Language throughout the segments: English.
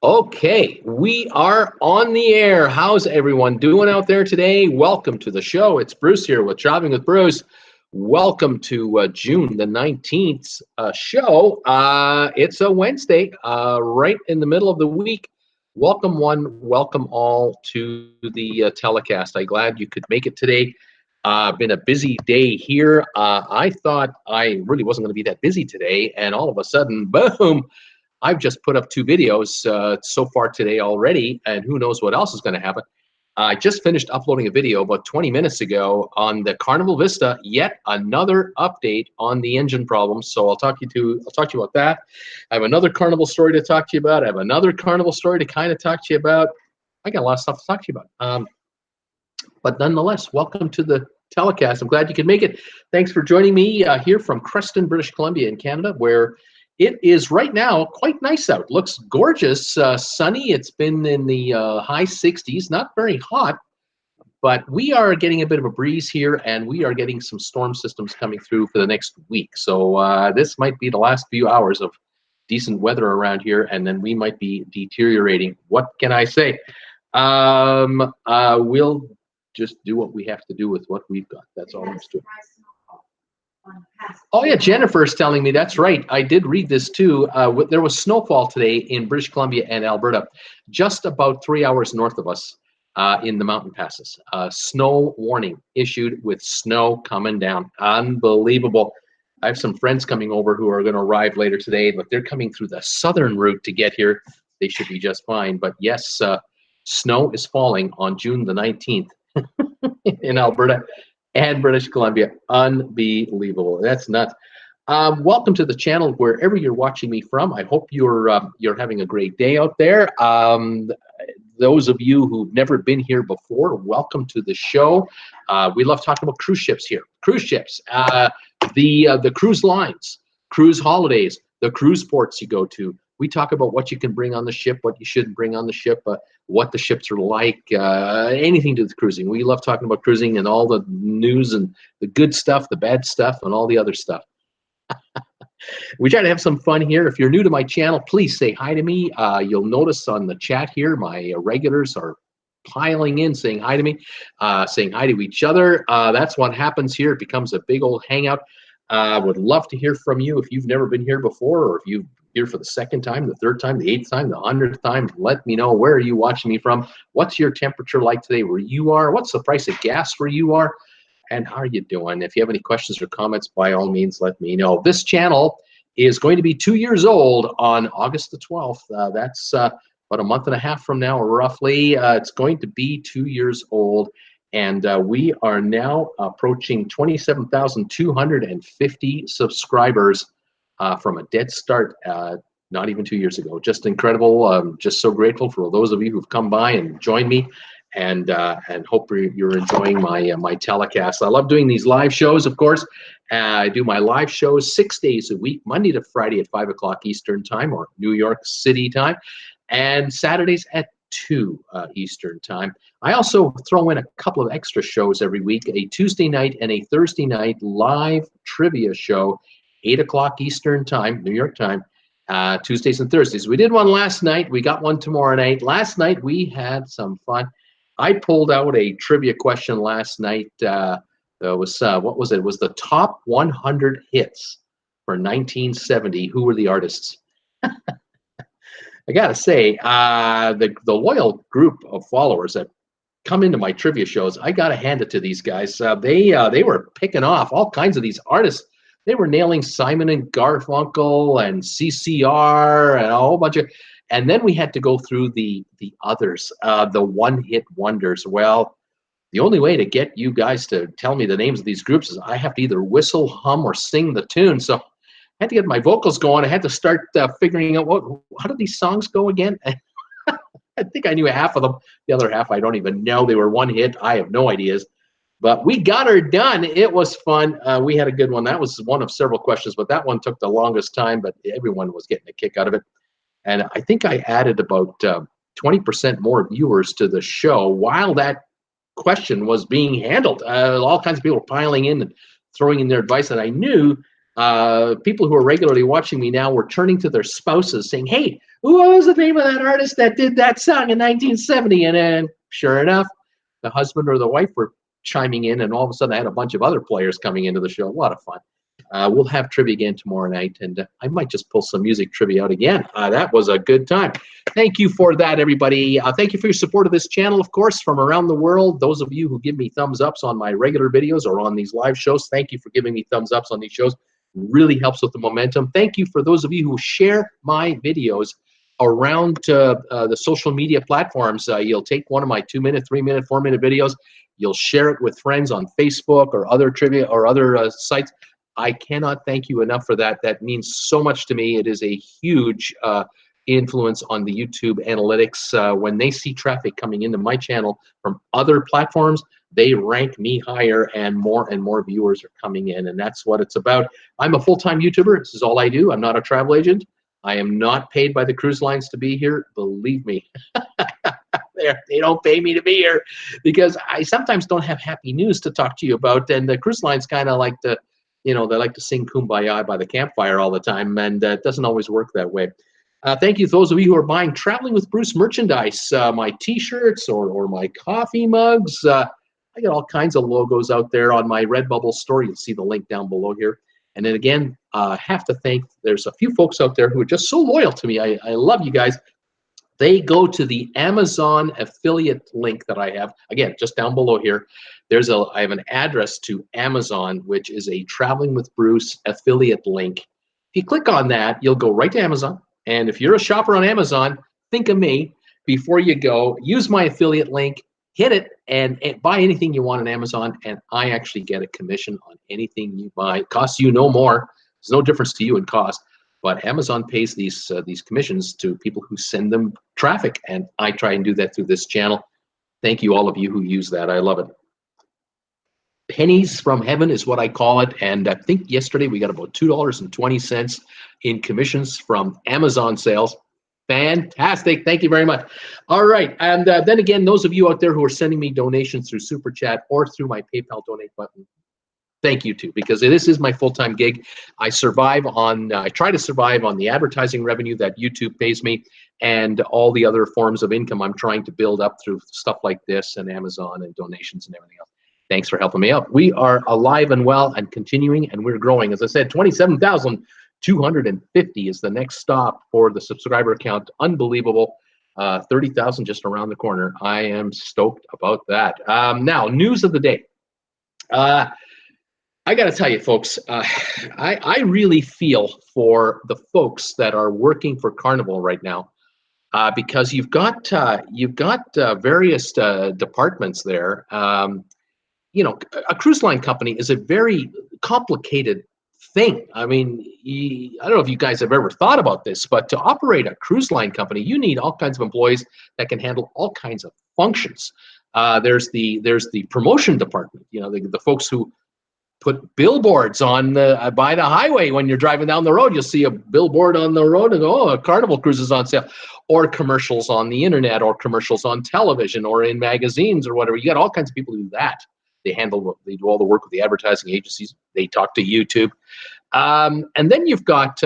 Okay, we are on the air. How's everyone doing out there today? Welcome to the show. It's Bruce here with Shopping with Bruce. Welcome to June the 19th show. It's a Wednesday, right in the middle of the week. Welcome welcome all to the telecast. I'm glad you could make it today. Been a busy day here. I thought I really wasn't going to be that busy today, and all of a sudden, boom, I've just put up two videos so far today already, and who knows what else is going to happen. I just finished uploading a video about 20 minutes ago on the Carnival Vista, yet another update on the engine problems. So I'll talk to you about that. I have another Carnival story to talk to you about. I have another Carnival story to kind of talk to you about. I got a lot of stuff to talk to you about. But nonetheless, welcome to the telecast. I'm glad you could make it. Thanks for joining me here from Creston, British Columbia in Canada, where it is right now quite nice out. Looks gorgeous, sunny. It's been in the high 60s, not very hot, but we are getting a bit of a breeze here, and we are getting some storm systems coming through for the next week. So this might be the last few hours of decent weather around here, and then we might be deteriorating. What can I say? We'll just do what we have to do with what we've got. That's all I'm doing. Oh yeah, Jennifer's telling me that's right. I did read this too. There was snowfall today in British Columbia and Alberta, just about 3 hours north of us in the mountain passes. Snow warning issued with snow coming down. Unbelievable. I have some friends coming over who are going to arrive later today, but they're coming through the southern route to get here. They should be just fine. But yes, snow is falling on June the 19th in Alberta and British Columbia. Unbelievable. That's nuts. Welcome to the channel wherever you're watching me from. I hope you're having a great day out there. Those of you who've never been here before, welcome to the show. We love talking about cruise ships here. Cruise ships, the cruise lines, cruise holidays, the cruise ports you go to. We talk about what you can bring on the ship, what you shouldn't bring on the ship, what the ships are like, anything to do with cruising. We love talking about cruising and all the news and the good stuff, the bad stuff, and all the other stuff. We try to have some fun here. If you're new to my channel, please say hi to me. You'll notice on the chat here, my regulars are piling in, saying hi to me, saying hi to each other. That's what happens here. It becomes a big old hangout. Would love to hear from you if you've never been here before, or if you've here for the second time, the third time, the 8th time, the 100th time. Let me know, where are you watching me from? What's your temperature like today where you are? What's the price of gas where you are? And how are you doing? If you have any questions or comments, by all means, let me know. This channel is going to be 2 years old on August the 12th. That's about a month and a half from now, roughly. It's going to be 2 years old. And we are now approaching 27,250 subscribers from a dead start, not even 2 years ago. Just incredible. Just so grateful for those of you who've come by and joined me, and hope you're enjoying my telecast. I love doing these live shows, of course. I do my live shows 6 days a week, Monday to Friday at 5 o'clock Eastern time, or New York City time, and Saturdays at 2 Eastern time. I also throw in a couple of extra shows every week, a Tuesday night and a Thursday night live trivia show, 8 o'clock Eastern time, New York time, Tuesdays and Thursdays. We did one last night. We got one tomorrow night. Last night we had some fun. I pulled out a trivia question last night. What was it? It was the top 100 hits for 1970. Who were the artists? I gotta say, the loyal group of followers that come into my trivia shows, I gotta hand it to these guys. They were picking off all kinds of these artists. They were nailing Simon and Garfunkel and CCR and a whole bunch of, and then we had to go through the others, the one-hit wonders. Well, the only way to get you guys to tell me the names of these groups is I have to either whistle, hum, or sing the tune. So I had to get my vocals going. I had to start figuring out how did these songs go again? I think I knew half of them. The other half I don't even know. They were one hit. I have no ideas. But we got her done. It was fun. We had a good one. That was one of several questions, but that one took the longest time, but everyone was getting a kick out of it. And I think I added about 20% more viewers to the show while that question was being handled. All kinds of people were piling in and throwing in their advice, and I knew people who are regularly watching me now were turning to their spouses saying, hey, what was the name of that artist that did that song in 1970? And then sure enough, the husband or the wife were chiming in, and all of a sudden I had a bunch of other players coming into the show. A lot of fun. We'll have trivia again tomorrow night, and I might just pull some music trivia out again. That was a good time. Thank you for that, everybody. Thank you for your support of this channel, of course, from around the world. Those of you who give me thumbs ups on my regular videos or on these live shows, thank you for giving me thumbs ups on these shows. Really helps with the momentum. Thank you for those of you who share my videos around the social media platforms. You'll take one of my 2-minute, 3-minute, 4-minute videos. You'll share it with friends on Facebook or other trivia or other sites. I cannot thank you enough for that. That means so much to me. It is a huge influence on the YouTube analytics. When they see traffic coming into my channel from other platforms, they rank me higher, and more viewers are coming in, and that's what it's about. I'm a full-time YouTuber. This is all I do. I'm not a travel agent. I am not paid by the cruise lines to be here. Believe me. They don't pay me to be here because I sometimes don't have happy news to talk to you about, and the cruise lines kind of like to, they like to sing Kumbaya by the campfire all the time, and it doesn't always work that way. Thank you to those of you who are buying Traveling with Bruce merchandise, my T-shirts or my coffee mugs. I got all kinds of logos out there on my RedBubble store. You'll see the link down below here. And then again, I have to thank, there's a few folks out there who are just so loyal to me. I love you guys. They go to the Amazon affiliate link that I have. Again, just down below here, I have an address to Amazon, which is a Traveling with Bruce affiliate link. If you click on that, you'll go right to Amazon. And if you're a shopper on Amazon, think of me before you go. Use my affiliate link, hit it, and buy anything you want on Amazon, and I actually get a commission on anything you buy. It costs you no more. There's no difference to you in cost. But Amazon pays these commissions to people who send them traffic, and I try and do that through this channel. Thank you, all of you who use that. I love it. Pennies from heaven is what I call it, and I think yesterday we got about $2.20 in commissions from Amazon sales. Fantastic. Thank you very much. All right, and then again, those of you out there who are sending me donations through Super Chat or through my PayPal donate button, thank you too, because this is my full-time gig. I try to survive on the advertising revenue that YouTube pays me, and all the other forms of income I'm trying to build up through stuff like this and Amazon and donations and everything else. Thanks for helping me out. We are alive and well and continuing, and we're growing. As I said, 27,250 is the next stop for the subscriber count. Unbelievable. 30,000 just around the corner. I am stoked about that. Now, news of the day. I got to tell you, folks, I really feel for the folks that are working for Carnival right now, because you've got various departments there. A cruise line company is a very complicated thing. I mean, I don't know if you guys have ever thought about this, but to operate a cruise line company, you need all kinds of employees that can handle all kinds of functions. There's the promotion department. The folks who put billboards on by the highway. When you're driving down the road, you'll see a billboard on the road and go, oh, a Carnival cruise is on sale. Or commercials on the internet, or commercials on television, or in magazines, or whatever. You got all kinds of people who do that. They do all the work with the advertising agencies. They talk to YouTube, and then you've got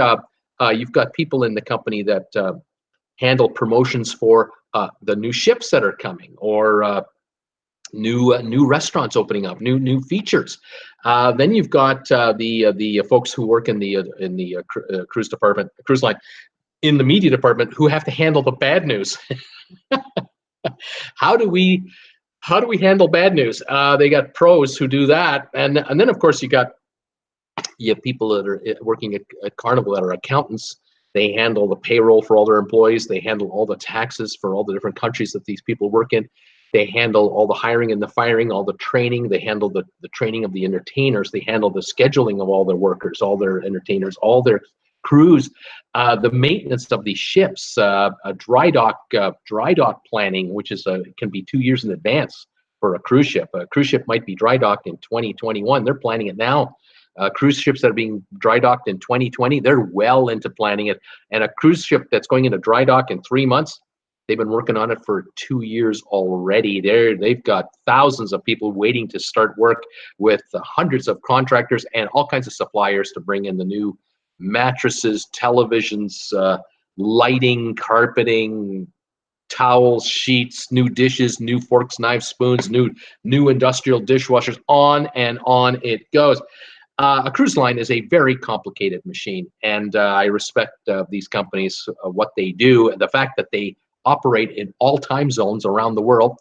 people in the company that handle promotions for the new ships that are coming, or new restaurants opening up, new features. Then you've got the folks who work in the cruise department, cruise line, in the media department, who have to handle the bad news. How do we handle bad news? They got pros who do that, and then of course you have people that are working at Carnival that are accountants. They handle the payroll for all their employees. They handle all the taxes for all the different countries that these people work in. They handle all the hiring and the firing, all the training. They handle the training of the entertainers. They handle the scheduling of all their workers, all their entertainers, all their crews, the maintenance of these ships, dry dock planning, which can be 2 years in advance for a cruise ship. A cruise ship might be dry docked in 2021. They're planning it now. Cruise ships that are being dry docked in 2020, they're well into planning it. And a cruise ship that's going into dry dock in 3 months, They've been working on it for 2 years already. They've got thousands of people waiting to start work with hundreds of contractors and all kinds of suppliers to bring in the new mattresses, televisions, lighting, carpeting, towels, sheets, new dishes, new forks, knives, spoons, new industrial dishwashers, on and on it goes. A cruise line is a very complicated machine, and I respect these companies, what they do, and the fact that they operate in all time zones around the world.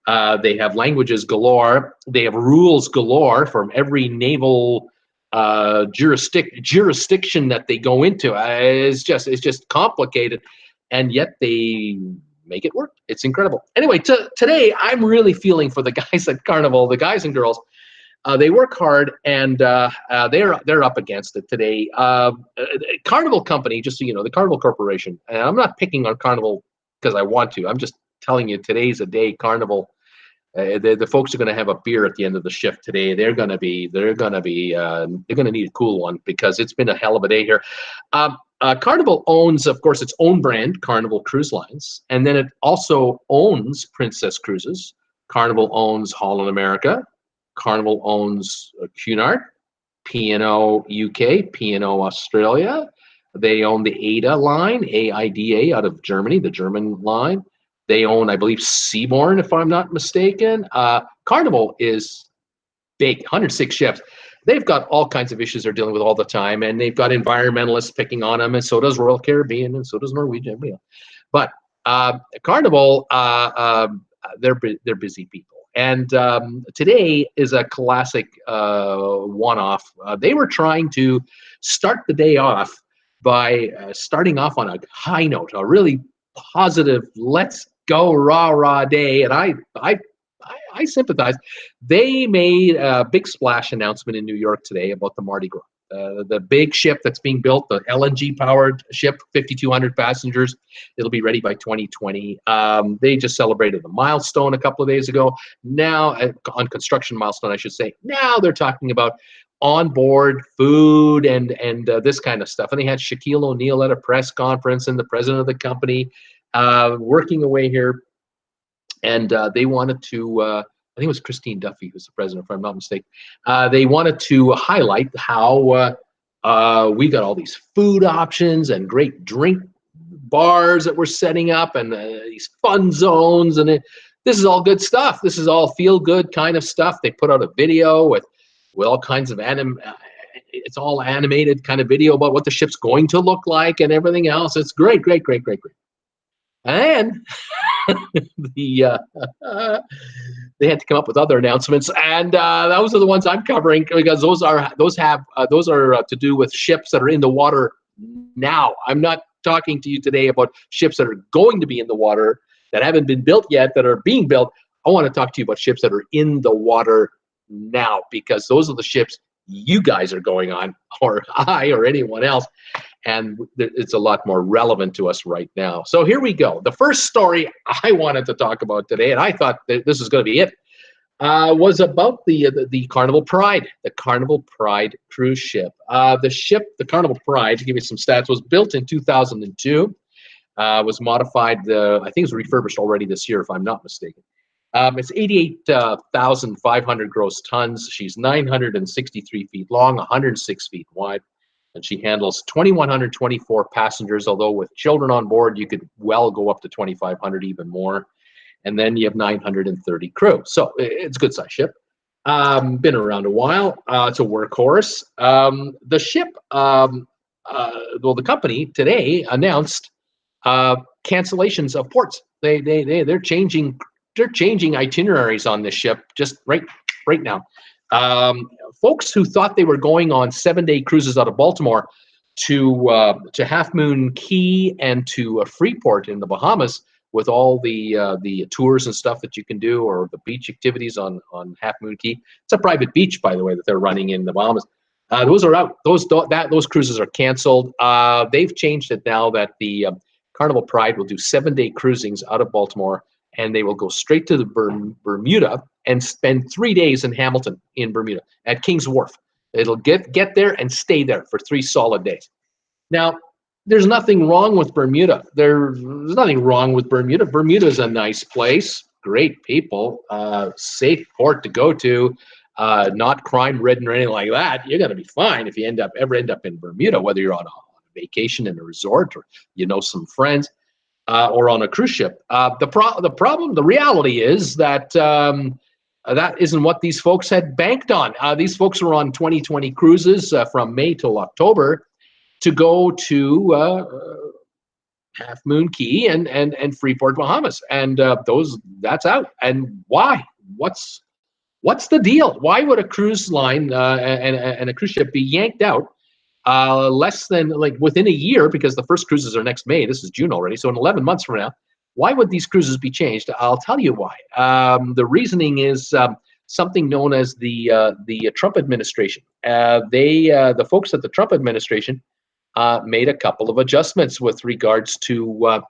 They have languages galore. They have rules galore from every naval jurisdiction that they go into. It's just complicated, and yet they make it work. It's incredible. Anyway, today I'm really feeling for the guys at Carnival, the guys and girls. They work hard, and they're up against it today. Carnival Company, just so you know, the Carnival Corporation. And I'm not picking on Carnival because I want to. I'm just telling you, today's a day Carnival. The folks are going to have a beer at the end of the shift today. They're going to need a cool one because it's been a hell of a day here. Carnival owns, of course, its own brand, Carnival Cruise Lines, and then it also owns Princess Cruises. Carnival owns Holland America. Carnival owns Cunard, P&O UK, P&O Australia. They own the AIDA line, AIDA, out of Germany, the German line. They own, I believe, Seabourn, if I'm not mistaken. Carnival is big, 106 ships. They've got all kinds of issues they're dealing with all the time, and they've got environmentalists picking on them, and so does Royal Caribbean, and so does Norwegian. But Carnival, they're busy people. And today is a classic one-off. They were trying to start the day off by starting off on a high note, a really positive, let's go rah day. And I sympathize. They made a big splash announcement in New York today about the Mardi Gras. The big ship that's being built, the LNG-powered ship, 5,200 passengers. It'll be ready by 2020. They just celebrated a milestone a couple of days ago. Now, on construction milestone, I should say. Now they're talking about onboard food and this kind of stuff. And they had Shaquille O'Neal at a press conference and the president of the company working away here. And they wanted to, I think it was Christine Duffy who's the president, if I'm not mistaken. They wanted to highlight how we got all these food options and great drink bars that we're setting up, and these fun zones, and this is all good stuff. This is all feel-good kind of stuff. They put out a video with all kinds of it's all animated kind of video about what the ship's going to look like and everything else. It's great. And they had to come up with other announcements, and those are the ones I'm covering because those are to do with ships that are in the water now. I'm not talking to you today about ships that are going to be in the water, that haven't been built yet, that are being built. I want to talk to you about ships that are in the water now, because those are the ships you guys are going on, or I, or anyone else. And it's a lot more relevant to us right now. So here we go. The first story I wanted to talk about today, and I thought that this was going to be it, was about the Carnival Pride, the Carnival Pride cruise ship. The Carnival Pride, to give you some stats, was built in 2002, was modified, I think it was refurbished already this year, if I'm not mistaken. It's 88,500 gross tons. She's 963 feet long, 106 feet wide. And she handles 2,124 passengers, although with children on board, you could well go up to 2,500, even more. And then you have 930 crew. So it's a good-sized ship. Been around a while. It's a workhorse. The ship, the company today announced cancellations of ports. They're changing itineraries on this ship just right now. Folks who thought they were going on 7-day cruises out of Baltimore to Half Moon Cay and to Freeport in the Bahamas, with all the tours and stuff that you can do, or the beach activities on Half Moon Cay. It's a private beach, by the way, that they're running in the Bahamas. Those are out. Those cruises are canceled. They've changed it now that the Carnival Pride will do 7-day cruisings out of Baltimore, and they will go straight to the Bermuda and spend 3 days in Hamilton, in Bermuda, at King's Wharf. It'll get there and stay there for 3 solid days. Now, there's nothing wrong with Bermuda. There's nothing wrong with Bermuda. Bermuda's a nice place, great people, safe port to go to, not crime-ridden or anything like that. You're going to be fine if you ever end up in Bermuda, whether you're on a vacation in a resort or you know some friends, or on a cruise ship. The reality is that that isn't what these folks had banked on. These folks were on 2020 cruises from May till October to go to Half Moon Cay and Freeport, Bahamas, and that's out. And why? What's the deal? Why would a cruise line and a cruise ship be yanked out less than like within a year? Because the first cruises are next May. This is June already, so in 11 months from now. Why would these cruises be changed? I'll tell you why. The reasoning is something known as the Trump administration. The folks at the Trump administration made a couple of adjustments with regards to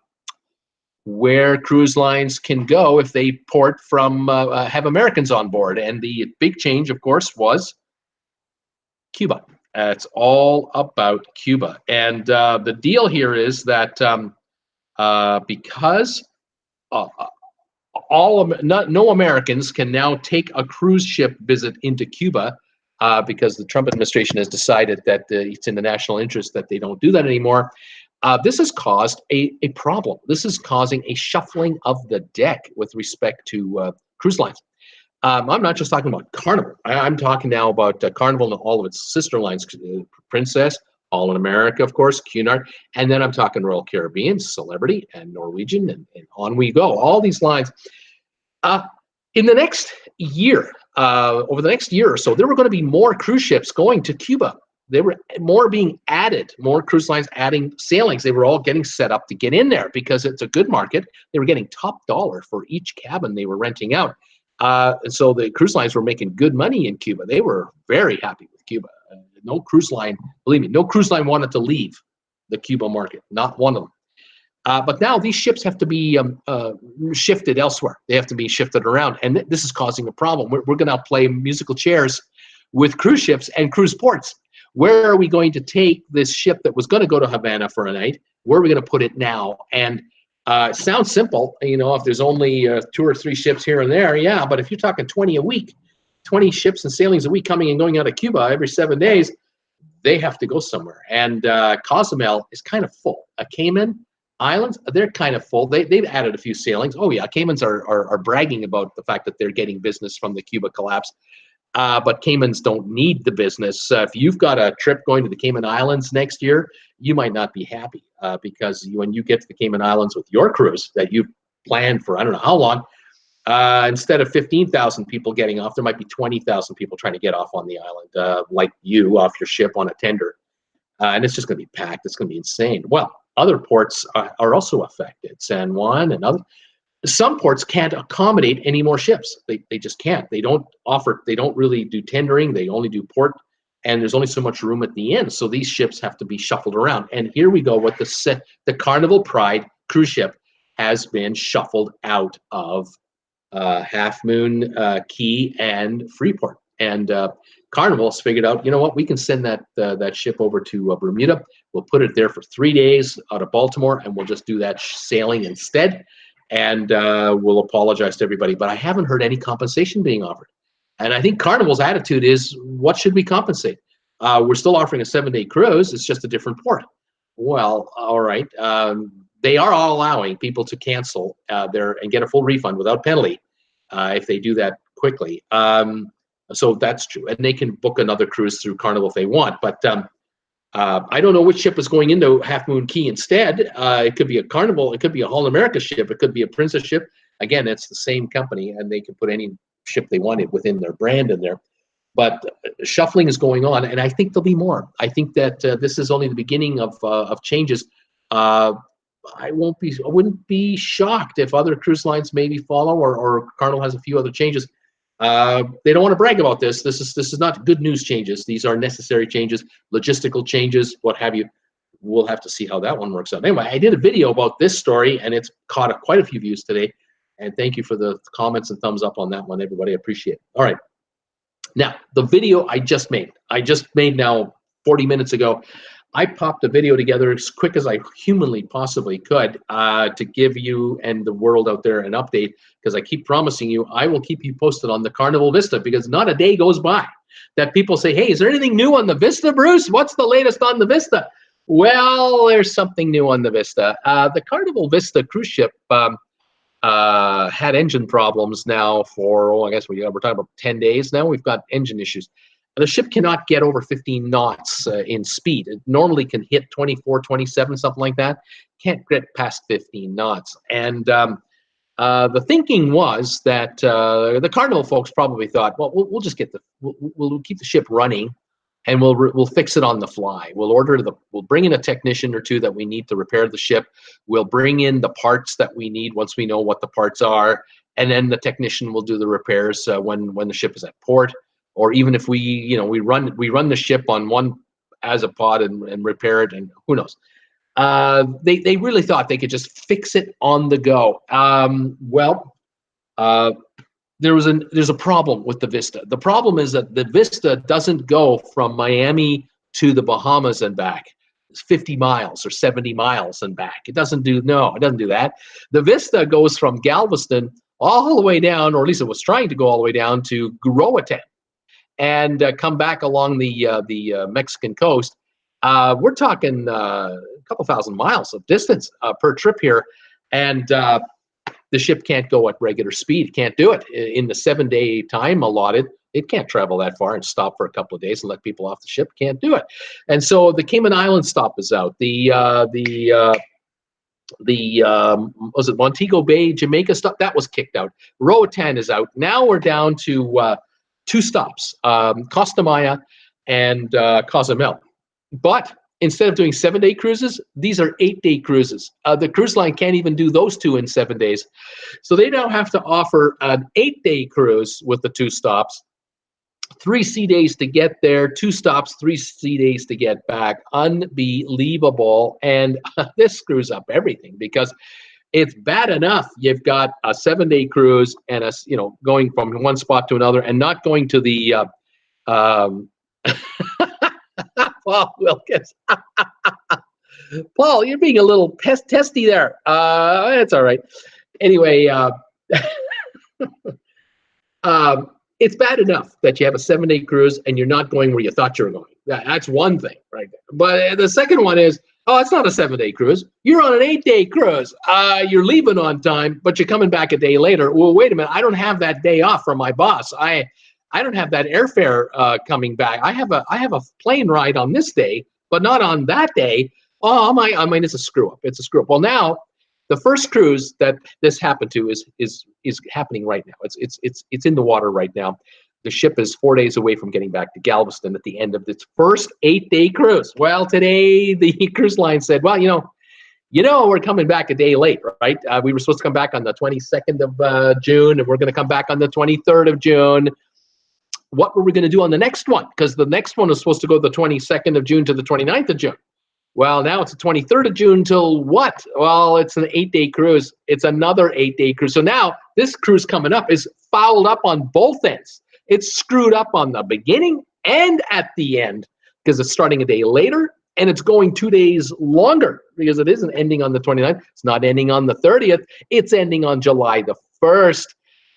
where cruise lines can go if they port from have Americans on board. And the big change, of course, was Cuba. It's all about Cuba. And the deal here is that because no Americans can now take a cruise ship visit into Cuba, because the Trump administration has decided that it's in the national interest that they don't do that anymore. This has caused a problem. This is causing a shuffling of the deck with respect to cruise lines. I'm not just talking about Carnival. I'm talking now about Carnival and all of its sister lines, Princess, All in America, of course, Cunard, and then I'm talking Royal Caribbean, Celebrity, and Norwegian, and on we go. All these lines. In the next year, over the next year or so, there were going to be more cruise ships going to Cuba. There were more being added, more cruise lines adding sailings. They were all getting set up to get in there because it's a good market. They were getting top dollar for each cabin they were renting out. And so the cruise lines were making good money in Cuba. They were very happy with Cuba. No cruise line, believe me, no cruise line wanted to leave the Cuba market, not one of them. But now these ships have to be shifted elsewhere. They have to be shifted around, and this is causing a problem. We're going to play musical chairs with cruise ships and cruise ports. Where are we going to take this ship that was going to go to Havana for a night? Where are we going to put it now? And it sounds simple, you know, if there's only 2 or 3 ships here and there, yeah. But if you're talking 20 a week, 20 ships and sailings a week coming and going out of Cuba every 7 days, they have to go somewhere. And Cozumel is kind of full. Cayman Islands, they're kind of full. They've added a few sailings. Oh yeah, Caymans are bragging about the fact that they're getting business from the Cuba collapse. But Caymans don't need the business. If you've got a trip going to the Cayman Islands next year, you might not be happy because when you get to the Cayman Islands with your cruise that you've planned for I don't know how long, instead of 15,000 people getting off, there might be 20,000 people trying to get off on the island, like you off your ship on a tender. And it's just going to be packed. It's going to be insane. Well, other ports are also affected. San Juan and other. Some ports can't accommodate any more ships. They just can't. They don't really do tendering. They only do port, and there's only so much room at the end. So these ships have to be shuffled around. And here we go with the Carnival Pride cruise ship has been shuffled out of Half Moon Cay and Freeport. And Carnival's figured out, you know what, we can send that ship over to Bermuda. We'll put it there for 3 days out of Baltimore, and we'll just do that sailing instead. And we'll apologize to everybody. But I haven't heard any compensation being offered. And I think Carnival's attitude is, what should we compensate? We're still offering a 7-day cruise. It's just a different port. Well, all right. They are all allowing people to cancel and get a full refund without penalty if they do that quickly. So that's true. And they can book another cruise through Carnival if they want. But I don't know which ship is going into Half Moon Cay instead. It could be a Carnival. It could be a All America ship. It could be a Princess ship. Again, it's the same company, and they can put any ship they wanted within their brand in there. But shuffling is going on, and I think there'll be more. I think that this is only the beginning of changes. I wouldn't be shocked if other cruise lines maybe follow, or Carnival has a few other changes. They don't want to brag about this. This is not good news changes. These are necessary changes, logistical changes, what have you. We'll have to see how that one works out. Anyway, I did a video about this story, and it's caught quite a few views today. And thank you for the comments and thumbs up on that one, everybody. I appreciate it. All right. Now, the video I just made now 40 minutes ago. I popped a video together as quick as I humanly possibly could to give you and the world out there an update, because I keep promising you I will keep you posted on the Carnival Vista, because not a day goes by that people say, hey, is there anything new on the Vista, Bruce? What's the latest on the Vista? Well, there's something new on the Vista. The Carnival Vista cruise ship had engine problems now for, I guess we're talking about 10 days now. We've got engine issues. The ship cannot get over 15 knots in speed. It normally can hit 24, 27, something like that. Can't get past 15 knots. And the thinking was that the Carnival folks probably thought, well, we'll just get we'll keep the ship running, and we'll fix it on the fly. We'll bring in a technician or two that we need to repair the ship. We'll bring in the parts that we need once we know what the parts are, and then the technician will do the repairs when the ship is at port. Or even if we run the ship on one as a pod and repair it, and who knows. They really thought they could just fix it on the go. There's a problem with the Vista. The problem is that the Vista doesn't go from Miami to the Bahamas and back. It's 50 miles or 70 miles and back. It doesn't do that. The Vista goes from Galveston all the way down, or at least it was trying to go all the way down to Roatan, and come back along the Mexican coast. We're talking a couple thousand miles of distance per trip here, and the ship can't go at regular speed. It can't do it in the 7-day time allotted. It can't travel that far and stop for a couple of days and let people off the ship. Can't do it. And so the Cayman Island stop is out. Was it Montego Bay, Jamaica stop? That was kicked out. Roatan is out. Now we're down to 2 stops, Costa Maya and Cozumel. But instead of doing 7-day cruises, these are 8-day cruises. The cruise line can't even do those 2 in 7 days. So they now have to offer an 8-day cruise with the 2 stops, 3 sea days to get there, 2 stops, 3 sea days to get back. Unbelievable. And this screws up everything, because it's bad enough you've got a 7-day cruise and going from one spot to another and not going to the Paul Wilkins. Paul, you're being a little testy there. It's all right. Anyway, it's bad enough that you have a 7-day cruise and you're not going where you thought you were going. That's one thing, right? But the second one is, it's not a 7-day cruise. You're on an 8-day cruise. You're leaving on time, but you're coming back a day later. Well, wait a minute. I don't have that day off from my boss. I don't have that airfare coming back. I have a plane ride on this day, but not on that day. I mean, it's a screw up. It's a screw up. Well, now the first cruise that this happened to is happening right now. It's in the water right now. The ship is 4 days away from getting back to Galveston at the end of its first 8-day cruise. Well, today the cruise line said, well, we're coming back a day late, right? We were supposed to come back on the 22nd of June, and we're going to come back on the 23rd of June. What were we going to do on the next one? Because the next one was supposed to go the 22nd of June to the 29th of June. Well, now it's the 23rd of June till what? Well, it's an 8-day cruise. It's another 8-day cruise. So now this cruise coming up is fouled up on both ends. It's screwed up on the beginning and at the end, because it's starting a day later and it's going 2 days longer, because it isn't ending on the 29th. It's not ending on the 30th. It's ending on July the 1st.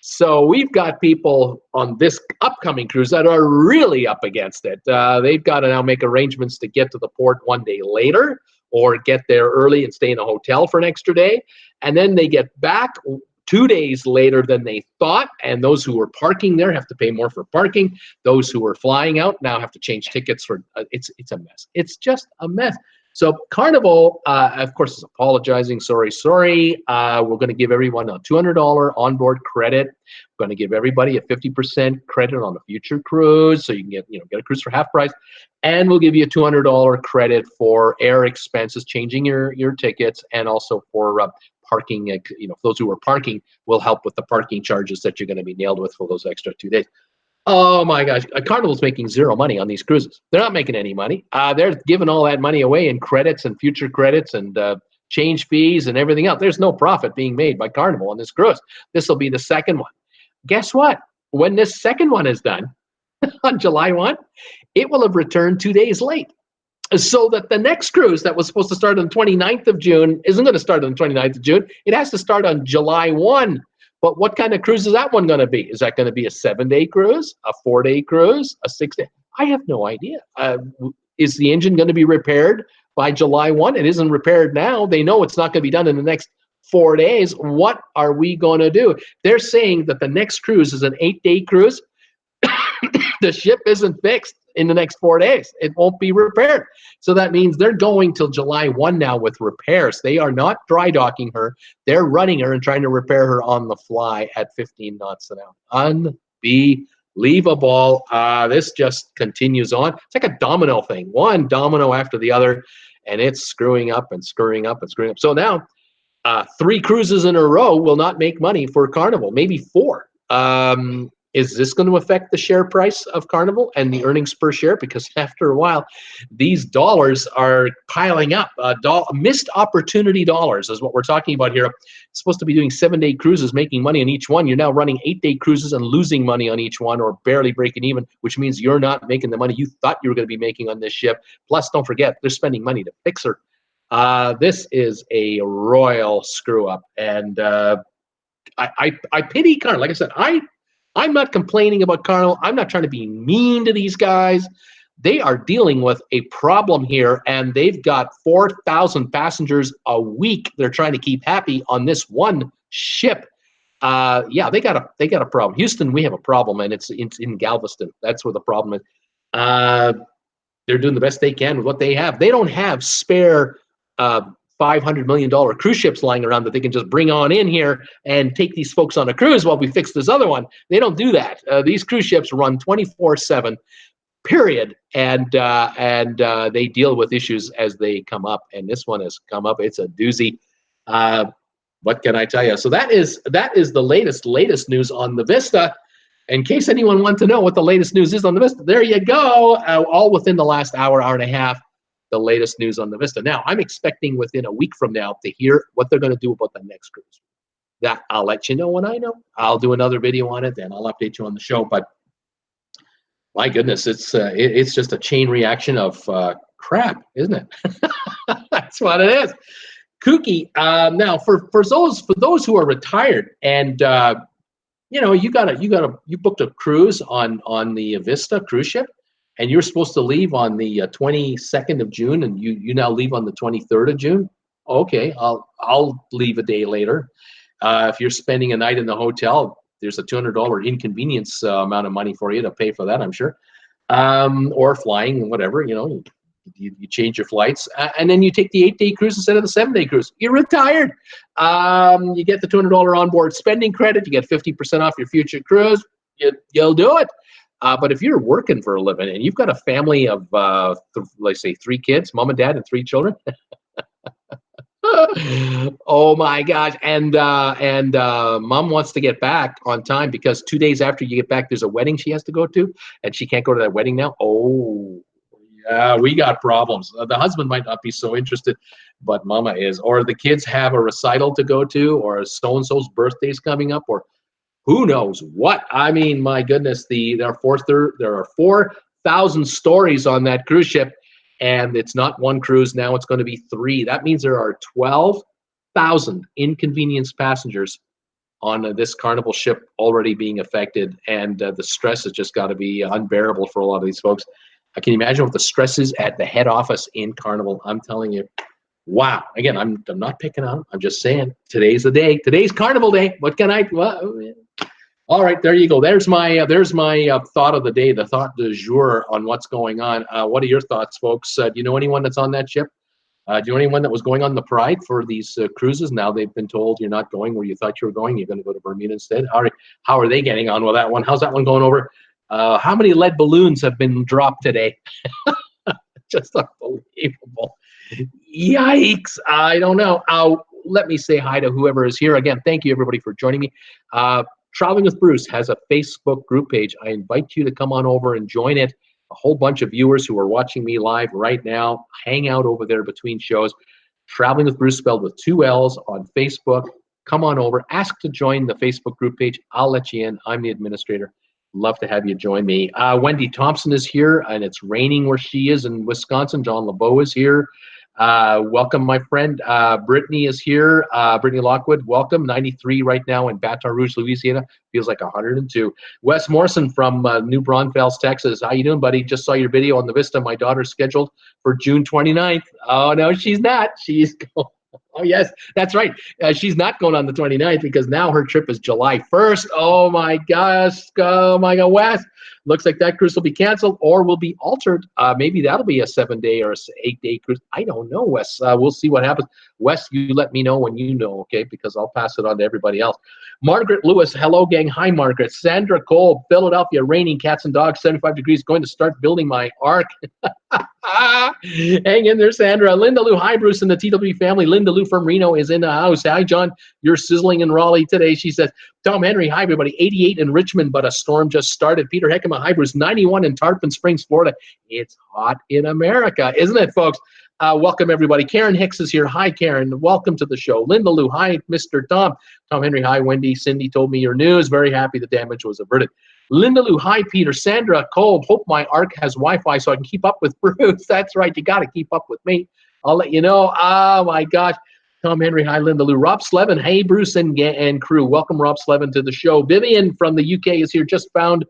So we've got people on this upcoming cruise that are really up against it. They've got to now make arrangements to get to the port 1 day later, or get there early and stay in a hotel for an extra day. And then they get back 2 days later than they thought. And those who were parking there have to pay more for parking. Those who were flying out now have to change tickets for, it's a mess. It's just a mess. So Carnival, of course, is apologizing. Sorry. We're going to give everyone a $200 onboard credit. We're going to give everybody a 50% credit on a future cruise, so you can get a cruise for half price. And we'll give you a $200 credit for air expenses, changing your tickets, and also for parking. For those who are parking, will help with the parking charges that you're going to be nailed with for those extra 2 days. Oh my gosh, Carnival's making zero money on these cruises. They're not making any money. They're giving all that money away in credits and future credits and change fees and everything else. There's no profit being made by Carnival on this cruise. This will be the second one. Guess what? When this second one is done on July 1, it will have returned 2 days late. so that the next cruise that was supposed to start on the 29th of June isn't going to start on the 29th of June. It has to start on July 1. But what kind of cruise is that one going to be? Is that going to be a 7-day cruise, a 4-day cruise, a 6-day? I have no idea. Is the engine going to be repaired by July 1? It isn't repaired now. They know it's not going to be done in the next 4 days. What are we going to do? They're saying that the next cruise is an 8-day cruise. The ship isn't fixed in the next 4 days. It won't be repaired. So that means they're going till July 1 now with repairs. They are not dry docking her. They're running her and trying to repair her on the fly at 15 knots an hour. Unbelievable. This just continues on. It's like a domino thing. One domino after the other, and it's screwing up and screwing up and screwing up. So now 3 cruises in a row will not make money for Carnival, maybe 4. Is this going to affect the share price of Carnival and the earnings per share? Because after a while, these dollars are piling up. Missed opportunity dollars is what we're talking about here. It's supposed to be doing 7-day cruises, making money on each one. You're now running 8-day cruises and losing money on each one, or barely breaking even, which means you're not making the money you thought you were going to be making on this ship. Plus, don't forget, they're spending money to fix her. This is a royal screw up, and I pity Carnival. Like I said, I'm not complaining about Carnival. I'm not trying to be mean to these guys. They are dealing with a problem here, and they've got 4,000 passengers a week they're trying to keep happy on this one ship. Yeah, they got a problem. Houston, we have a problem, and it's in Galveston. That's where the problem is. They're doing the best they can with what they have. They don't have spare $500 million cruise ships lying around that they can just bring on in here and take these folks on a cruise while we fix this other one. They don't do that. These cruise ships run 24/7, period, and they deal with issues as they come up. And this one has come up. It's a doozy. What can I tell you? So that is the latest news on the Vista. In case anyone wants to know what the latest news is on the Vista, there you go. All within the last hour and a half. The latest news on the Vista. Now, I'm expecting within a week from now to hear what they're going to do about the next cruise. That I'll let you know when I know. I'll do another video on it, and I'll update you on the show. But my goodness, it's just a chain reaction of crap, isn't it? That's what it is. Kooky. Now, for those who are retired, and you booked a cruise on the Vista cruise ship. And you're supposed to leave on the 22nd of June, and you now leave on the 23rd of June. Okay, I'll leave a day later. If you're spending a night in the hotel, there's a $200 inconvenience amount of money for you to pay for that, I'm sure. Or flying, whatever, you change your flights, and then you take the 8-day cruise instead of the 7-day cruise. You're retired. You get the $200 onboard spending credit. You get 50% off your future cruise. You'll do it. But if you're working for a living and you've got a family of, let's say, 3 kids, mom and dad and 3 children, oh my gosh, and mom wants to get back on time because 2 days after you get back, there's a wedding she has to go to, and she can't go to that wedding now. Oh, yeah, we got problems. The husband might not be so interested, but mama is. Or the kids have a recital to go to, or so-and-so's birthday's coming up, or who knows what? I mean, my goodness, there are 4,000 stories on that cruise ship, and it's not one cruise. Now it's going to be 3. That means there are 12,000 inconvenienced passengers on this Carnival ship already being affected, and the stress has just got to be unbearable for a lot of these folks. I can imagine what the stress is at the head office in Carnival. I'm telling you. Wow. Again, I'm not picking on them. I'm just saying today's the day. Today's Carnival Day. What can I? Well, all right, there you go. There's my thought of the day, the thought du jour on what's going on. What are your thoughts, folks? Do you know anyone that's on that ship? Do you know anyone that was going on the Pride for these cruises? Now they've been told you're not going where you thought you were going. You're going to go to Bermuda instead. How are they getting on with that one? How's that one going over? How many lead balloons have been dropped today? Just unbelievable. Yikes. I don't know. Let me say hi to whoever is here. Again, thank you, everybody, for joining me. Traveling with Bruce has a Facebook group page. I invite you to come on over and join it. A whole bunch of viewers who are watching me live right now, hang out over there between shows. Traveling with Bruce, spelled with 2 L's, on Facebook. Come on over. Ask to join the Facebook group page. I'll let you in. I'm the administrator. Love to have you join me. Wendy Thompson is here, and it's raining where she is in Wisconsin. John LeBeau is here. Welcome, my friend. Brittany is here. Brittany Lockwood, welcome. 93 right now in Baton Rouge, Louisiana. Feels like 102. Wes Morrison from New Braunfels, Texas. How you doing, buddy? Just saw your video on the Vista. My daughter's scheduled for June 29th. Oh, no, she's not. She's going. Oh, yes, that's right. She's not going on the 29th because now her trip is July 1st. Oh, my gosh. Oh, my God, Wes. Looks like that cruise will be canceled or will be altered. Maybe that'll be a 7-day or 8-day cruise. I don't know, Wes. We'll see what happens. Wes, you let me know when you know, okay, because I'll pass it on to everybody else. Margaret Lewis, hello, gang. Hi, Margaret. Sandra Cole, Philadelphia, raining, cats and dogs, 75 degrees. Going to start building my ark. Hang in there, Sandra. Linda Lou, hi, Bruce and the TWB family. Linda Lou from Reno is in the house. Hi, John. You're sizzling in Raleigh today. She says, Tom Henry, hi, everybody. 88 in Richmond, but a storm just started. Peter Heckema, hi, Bruce. 91 in Tarpon Springs, Florida. It's hot in America, isn't it, folks? Welcome, everybody. Karen Hicks is here. Hi, Karen. Welcome to the show. Linda Lou, hi, Mr. Tom. Tom Henry, hi, Wendy. Cindy told me your news. Very happy the damage was averted. Linda Lou, hi, Peter. Sandra Cole, hope my ARC has Wi-Fi so I can keep up with Bruce. That's right. You got to keep up with me. I'll let you know. Oh, my gosh. Tom Henry, hi, Linda Lou. Rob Slevin, hey, Bruce and crew. Welcome, Rob Slevin, to the show. Vivian from the UK is here. Just found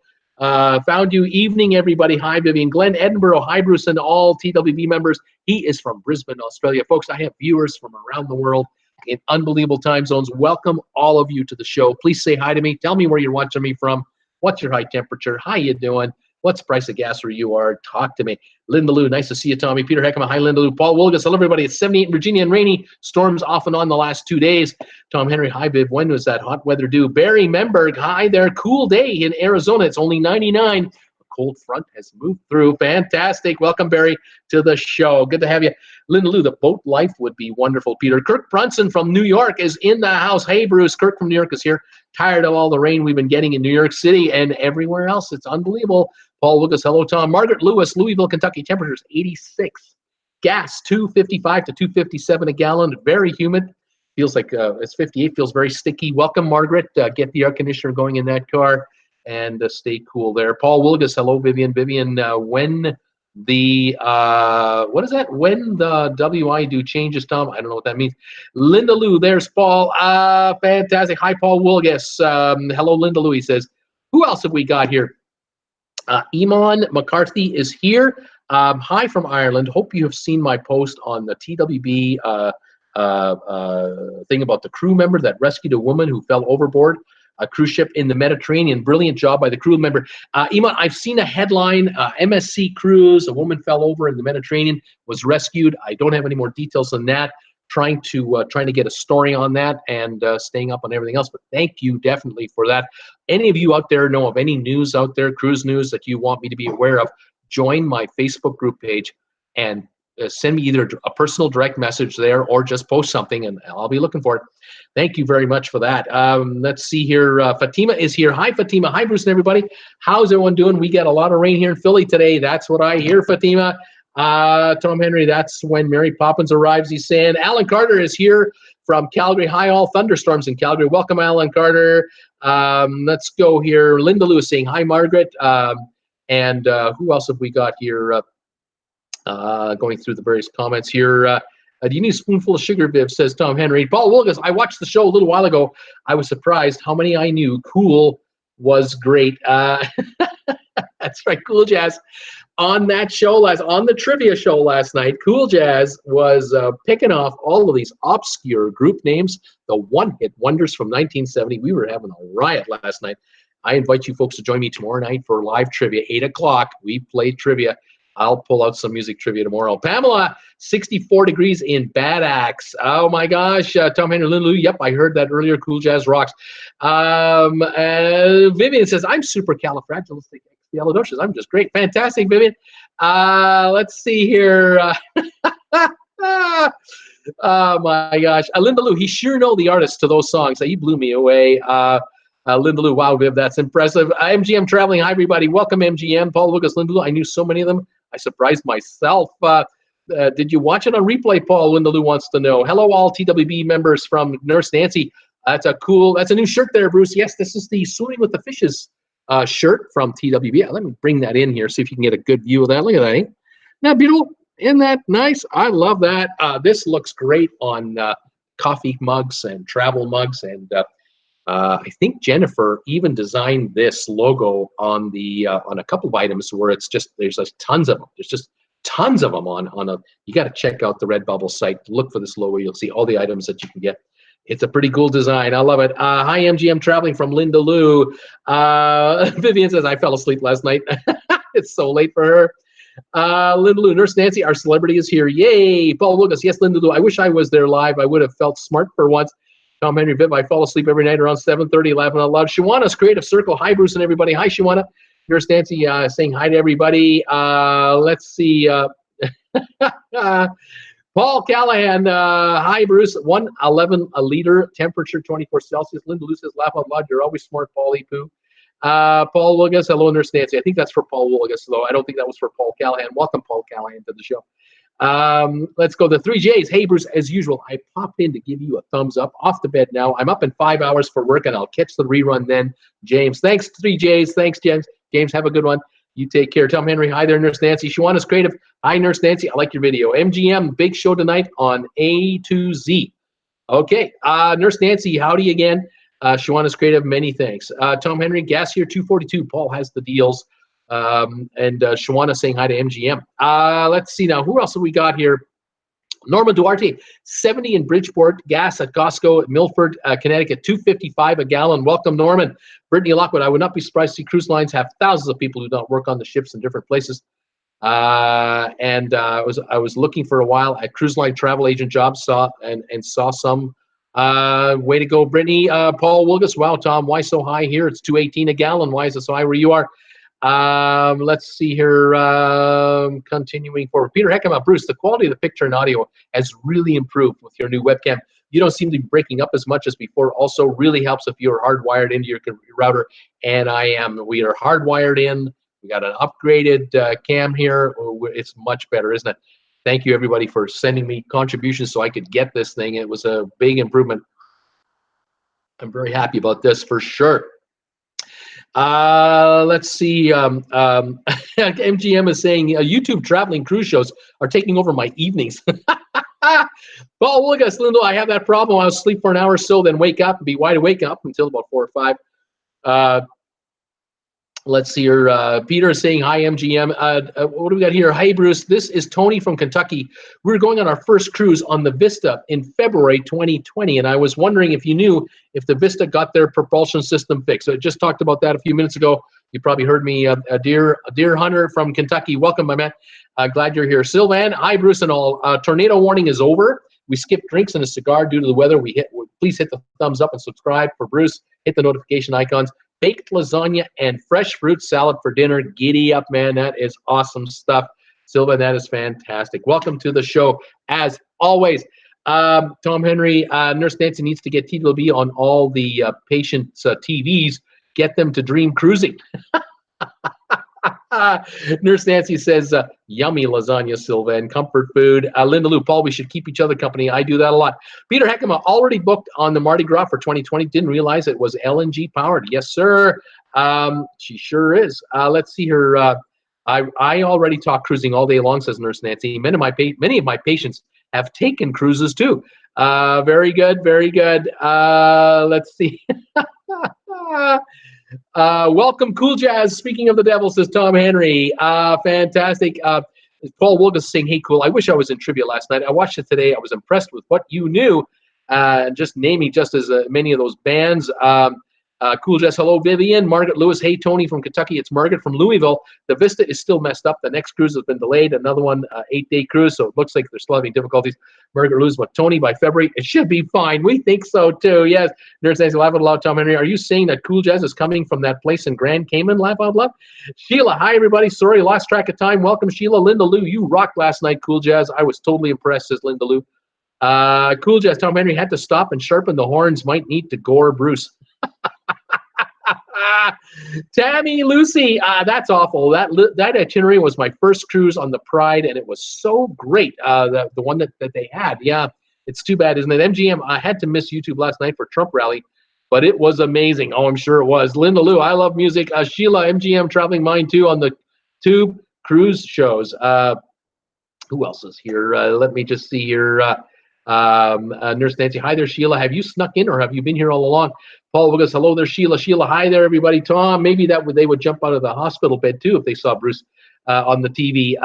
you. Evening, everybody. Hi, Vivian. Glenn Edinburgh, hi, Bruce, and all TWB members. He is from Brisbane, Australia. Folks, I have viewers from around the world in unbelievable time zones. Welcome all of you to the show. Please say hi to me. Tell me where you're watching me from. What's your high temperature? How you doing? What's the price of gas where you are? Talk to me. Linda Lou, nice to see you, Tommy. Peter Heckema, hi, Linda Lou. Paul Wilgus, hello, everybody. It's 78 in Virginia and rainy. Storms off and on the last 2 days. Tom Henry, hi, Viv. When was that hot weather due? Barry Memberg, hi there. Cool day in Arizona. It's only 99. A cold front has moved through. Fantastic. Welcome, Barry, to the show. Good to have you. Linda Lou, the boat life would be wonderful, Peter. Kirk Brunson from New York is in the house. Hey, Bruce. Kirk from New York is here. Tired of all the rain we've been getting in New York City and everywhere else. It's unbelievable. Paul Lucas, hello, Tom. Margaret Lewis, Louisville, Kentucky. Temperatures 86. Gas, $2.55 to $2.57 a gallon. Very humid. Feels like it's 58. Feels very sticky. Welcome, Margaret. Get the air conditioner going in that car and stay cool there. Paul Wilgus, hello, Vivian. Vivian, when the what is that? When the WI do changes, Tom? I don't know what that means. Linda Lou, there's Paul. Fantastic. Hi, Paul Wilgus. Hello, Linda Lou. He says, who else have we got here? Eamon McCarthy is here. Hi from Ireland. Hope you have seen my post on the TWB thing about the crew member that rescued a woman who fell overboard. A cruise ship in the Mediterranean. Brilliant job by the crew member. Iman, I've seen a headline, MSC cruise, a woman fell over in the Mediterranean, was rescued. I don't have any more details than that. Trying to get a story on that and staying up on everything else. But thank you definitely for that. Any of you out there know of any news out there, cruise news that you want me to be aware of, join my Facebook group page and send me either a personal direct message there or just post something and I'll be looking for it. Thank you very much for that. Let's see here. Fatima is here. Hi, Fatima. Hi, Bruce and everybody. How's everyone doing? We get a lot of rain here in Philly today. That's what I hear, Fatima. Tom Henry, that's when Mary Poppins arrives, he's saying. Alan Carter is here from Calgary. Hi, all. Thunderstorms in Calgary. Welcome, Alan Carter. Let's go here. Linda Lewis saying, hi, Margaret. And who else have we got here? Going through the various comments here. Do you need a spoonful of sugar, Viv, says Tom Henry. Paul Wilgus, I watched the show a little while ago. I was surprised how many I knew. Cool was great. That's right, Cool Jazz. On that show on the trivia show last night, Cool Jazz was picking off all of these obscure group names, the one-hit wonders from 1970. We were having a riot last night. I invite you folks to join me tomorrow night for live trivia, 8 o'clock. We play trivia. I'll pull out some music trivia tomorrow. Pamela, 64 degrees in Bad Axe. Oh, my gosh. Tom Henry, Lulu. Yep, I heard that earlier. Cool Jazz rocks. Vivian says, I'm supercalifragilisticexpialidocious. I'm just great. Fantastic, Vivian. Let's see here. Oh, my gosh. Linda Lou, he sure know the artists to those songs. He blew me away. Linda Lou, wow, Viv, that's impressive. MGM Traveling, hi, everybody. Welcome, MGM. Paul Lucas, Linda Lou, I knew so many of them. I surprised myself. Did you watch it on replay, Paul? Linda Lou wants to know. Hello, all TWB members from Nurse Nancy. That's a new shirt there, Bruce. Yes, this is the Swimming with the Fishes shirt from TWB. Let me bring that in here, see if you can get a good view of that. Look at that. Eh? Isn't that beautiful? Isn't that nice? I love that. This looks great on coffee mugs and travel mugs. And I think Jennifer even designed this logo on on a couple of items where it's just, there's just tons of them. There's just tons of them on a, you got to check out the RedBubble site. Look for this logo. You'll see all the items that you can get. It's a pretty cool design. I love it. Hi, MGM Traveling from Linda Lou. Vivian says, I fell asleep last night. It's so late for her. Linda Lou, Nurse Nancy, our celebrity is here. Yay. Paul Lucas, yes, Linda Lou. I wish I was there live. I would have felt smart for once. Tom Henry Viv, I fall asleep every night around 7:30, laughing out loud. Shawana's Creative Circle. Hi, Bruce and everybody. Hi, Shawana. Nurse Nancy saying hi to everybody. Let's see. Paul Callahan, hi, Bruce. 111 a liter, temperature 24 Celsius. Linda Lou says, laugh out loud. You're always smart, Paulie Poo. Paul Wilgus, hello, Nurse Nancy. I think that's for Paul Wilgus, though. I don't think that was for Paul Callahan. Welcome, Paul Callahan, to the show. Let's go. The 3Js. Hey, Bruce, as usual, I popped in to give you a thumbs up. Off the bed now. I'm up in 5 hours for work, and I'll catch the rerun then. James, thanks, 3Js. Thanks, James. James, have a good one. You take care. Tom Henry, hi there, Nurse Nancy. Shawana's Creative. Hi, Nurse Nancy. I like your video. MGM, big show tonight on A to Z. Okay. Nurse Nancy, howdy again. Shawana's Creative, many thanks. Tom Henry, gas here 242. Paul has the deals. And Shawana saying hi to MGM. Let's see now. Who else have we got here? Norma Duarte, 70 in Bridgeport, gas at Costco at Milford, Connecticut, $2.55 a gallon. Welcome, Norman. Brittany Lockwood, I would not be surprised to see cruise lines have thousands of people who don't work on the ships in different places. I was looking for a while at cruise line travel agent jobs, saw some. Way to go, Brittany. Paul Wilgus, wow, Tom, why so high here? It's $2.18 a gallon. Why is it so high where you are? Let's see here. Continuing forward. Peter Heckema, Bruce, the quality of the picture and audio has really improved with your new webcam. You don't seem to be breaking up as much as before. Also, really helps if you're hardwired into your router, and I am. We are hardwired in. We got an upgraded cam here. It's much better, isn't it? Thank you, everybody, for sending me contributions so I could get this thing. It was a big improvement. I'm very happy about this for sure. Let's see. MGM is saying YouTube traveling cruise shows are taking over my evenings. Paul, look at us, Lindo. I have that problem. I'll sleep for an hour or so, then wake up and be wide awake up until about 4 or 5. Let's see here. Peter is saying hi, MGM. What do we got here? Hey, Bruce. This is Tony from Kentucky. We're going on our first cruise on the Vista in February 2020, and I was wondering if you knew if the Vista got their propulsion system fixed. So I just talked about that a few minutes ago. You probably heard me. Dear Hunter from Kentucky. Welcome, my man. Glad you're here. Sylvan, hi, Bruce and all. Tornado warning is over. We skipped drinks and a cigar due to the weather. Please hit the thumbs up and subscribe for Bruce. Hit the notification icons. Baked lasagna and fresh fruit salad for dinner. Giddy up, man. That is awesome stuff. Silva, that is fantastic. Welcome to the show, as always. Tom Henry, Nurse Nancy needs to get TWB on all the patients' TVs. Get them to dream cruising. Nurse Nancy says, yummy lasagna, Sylvan, comfort food. Linda Lou, Paul, we should keep each other company. I do that a lot. Peter Heckema, already booked on the Mardi Gras for 2020. Didn't realize it was LNG powered. Yes, sir. She sure is. Let's see her. I already talk cruising all day long, says Nurse Nancy. Many of my patients have taken cruises too. Very good, very good. Let's see. Welcome, Cool Jazz. Speaking of the devil, says Tom Henry. Fantastic. Paul Wilgus saying, hey, cool. I wish I was in trivia last night. I watched it today. I was impressed with what you knew. Just naming just as many of those bands. Cool Jazz, hello, Vivian. Margaret Lewis, hey, Tony from Kentucky. It's Margaret from Louisville. The Vista is still messed up. The next cruise has been delayed. Another one, 8-day cruise, so it looks like they're still having difficulties. Margaret Lewis, but Tony, by February, it should be fine. We think so, too. Yes. Nurse says, laugh out loud, Tom Henry. Are you saying that Cool Jazz is coming from that place in Grand Cayman? Laugh out loud. Sheila, hi, everybody. Sorry, lost track of time. Welcome, Sheila. Linda Lou, you rocked last night, Cool Jazz. I was totally impressed, says Linda Lou. Cool Jazz, Tom Henry had to stop and sharpen the horns. Might need to gore Bruce. Tammy, Lucy, that's awful. That itinerary was my first cruise on the Pride, and it was so great. The one that they had. Yeah, it's too bad, isn't it? MGM, I had to miss YouTube last night for Trump rally, but it was amazing. Oh, I'm sure it was. Linda Lou, I love music. Sheila, MGM, traveling mine too on the tube cruise shows. Who else is here? Let me just see here. Nurse Nancy, hi there, Sheila. Have you snuck in or have you been here all along? Paul Willis, hello there, Sheila. Sheila, hi there, everybody. Tom, maybe they would jump out of the hospital bed too if they saw Bruce on the TV.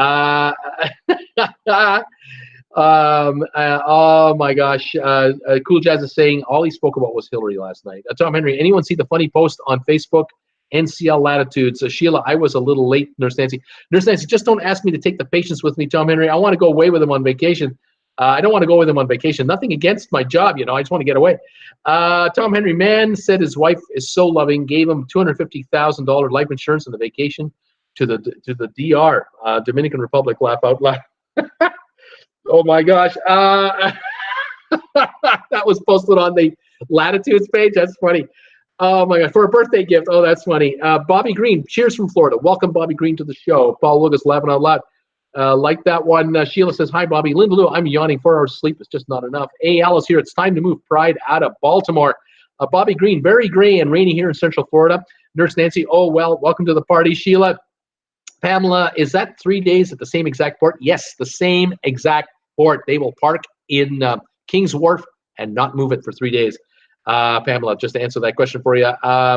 Oh my gosh. Cool Jazz is saying all he spoke about was Hillary last night. Tom Henry, anyone see the funny post on Facebook? NCL latitudes. Sheila, I was a little late. Nurse Nancy. Nurse Nancy, just don't ask me to take the patients with me, Tom Henry. I want to go away with them on vacation. I don't want to go with him on vacation. Nothing against my job, you know. I just want to get away. Tom Henry, man said his wife is so loving, gave him $250,000 life insurance on the vacation to the DR, Dominican Republic. Laugh out loud. Oh my gosh. That was posted on the latitudes page. That's funny. Oh my God, for a birthday gift. Oh, that's funny. Bobby Green, cheers from Florida. Welcome, Bobby Green, to the show. Paul Lucas laughing out loud. Like that one. Sheila says, hi, Bobby. Linda Lou, I'm yawning. 4 hours of sleep is just not enough. Hey, Alice here. It's time to move Pride out of Baltimore. Bobby Green, very gray and rainy here in Central Florida. Nurse Nancy, oh, well, welcome to the party. Sheila, Pamela, is that 3 days at the same exact port? Yes, the same exact port. They will park in Kings Wharf and not move it for 3 days. Pamela, just to answer that question for you.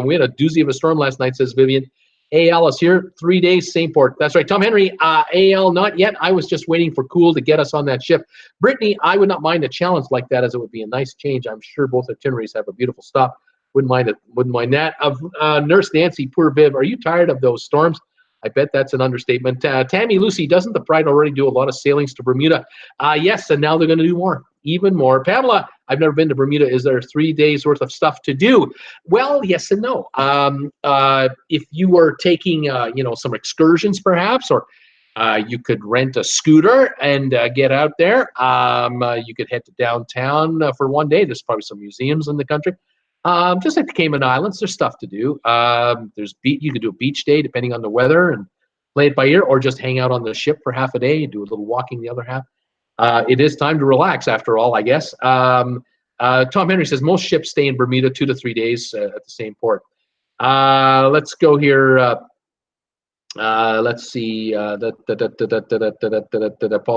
We had a doozy of a storm last night, says Vivian. AL is here, 3 days, same port. That's right. Tom Henry, AL, not yet. I was just waiting for Cool to get us on that ship. Brittany, I would not mind a challenge like that, as it would be a nice change. I'm sure both itineraries have a beautiful stop. Wouldn't mind it. Wouldn't mind that. Nurse Nancy, poor Viv, are you tired of those storms? I bet that's an understatement. Tammy Lucy, doesn't the Pride already do a lot of sailings to Bermuda? Yes, and now they're going to do more, even more. Pamela, I've never been to Bermuda. Is there 3 days worth of stuff to do? Well, yes and no. If you were taking, some excursions perhaps, or you could rent a scooter and get out there. You could head to downtown for 1 day. There's probably some museums in the country. Just like the Cayman Islands, there's stuff to do. You could do a beach day depending on the weather and play it by ear, or just hang out on the ship for half a day and do a little walking the other half. It is time to relax after all, I guess. Tom Henry says most ships stay in Bermuda 2 to 3 days at the same port. Let's go here. Let's see. Paul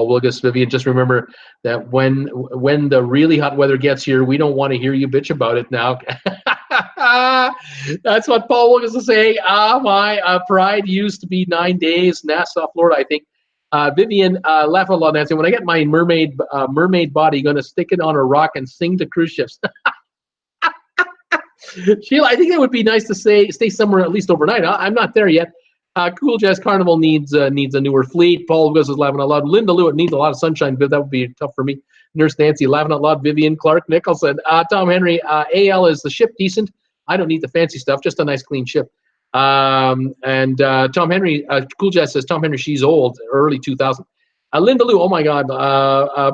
Wilgus, Vivian, just remember that when the really hot weather gets here, we don't want to hear you bitch about it now. That's what Paul Wilgus is saying. My Pride used to be 9 days, Nassau, Florida, I think. Vivian, laugh out loud, Nancy. When I get my mermaid body, going to stick it on a rock and sing to cruise ships. Sheila, I think it would be nice to stay somewhere at least overnight. I'm not there yet. Cool Jazz Carnival needs a newer fleet. Paul Gus is laughing out loud. Linda Lewitt needs a lot of sunshine, but that would be tough for me. Nurse Nancy laughing out loud. Vivian Clark Nicholson. Tom Henry, AL, is the ship decent? I don't need the fancy stuff, just a nice clean ship. Tom Henry, Cool Jazz says, Tom Henry, she's old, early 2000. Linda Lou, oh my God,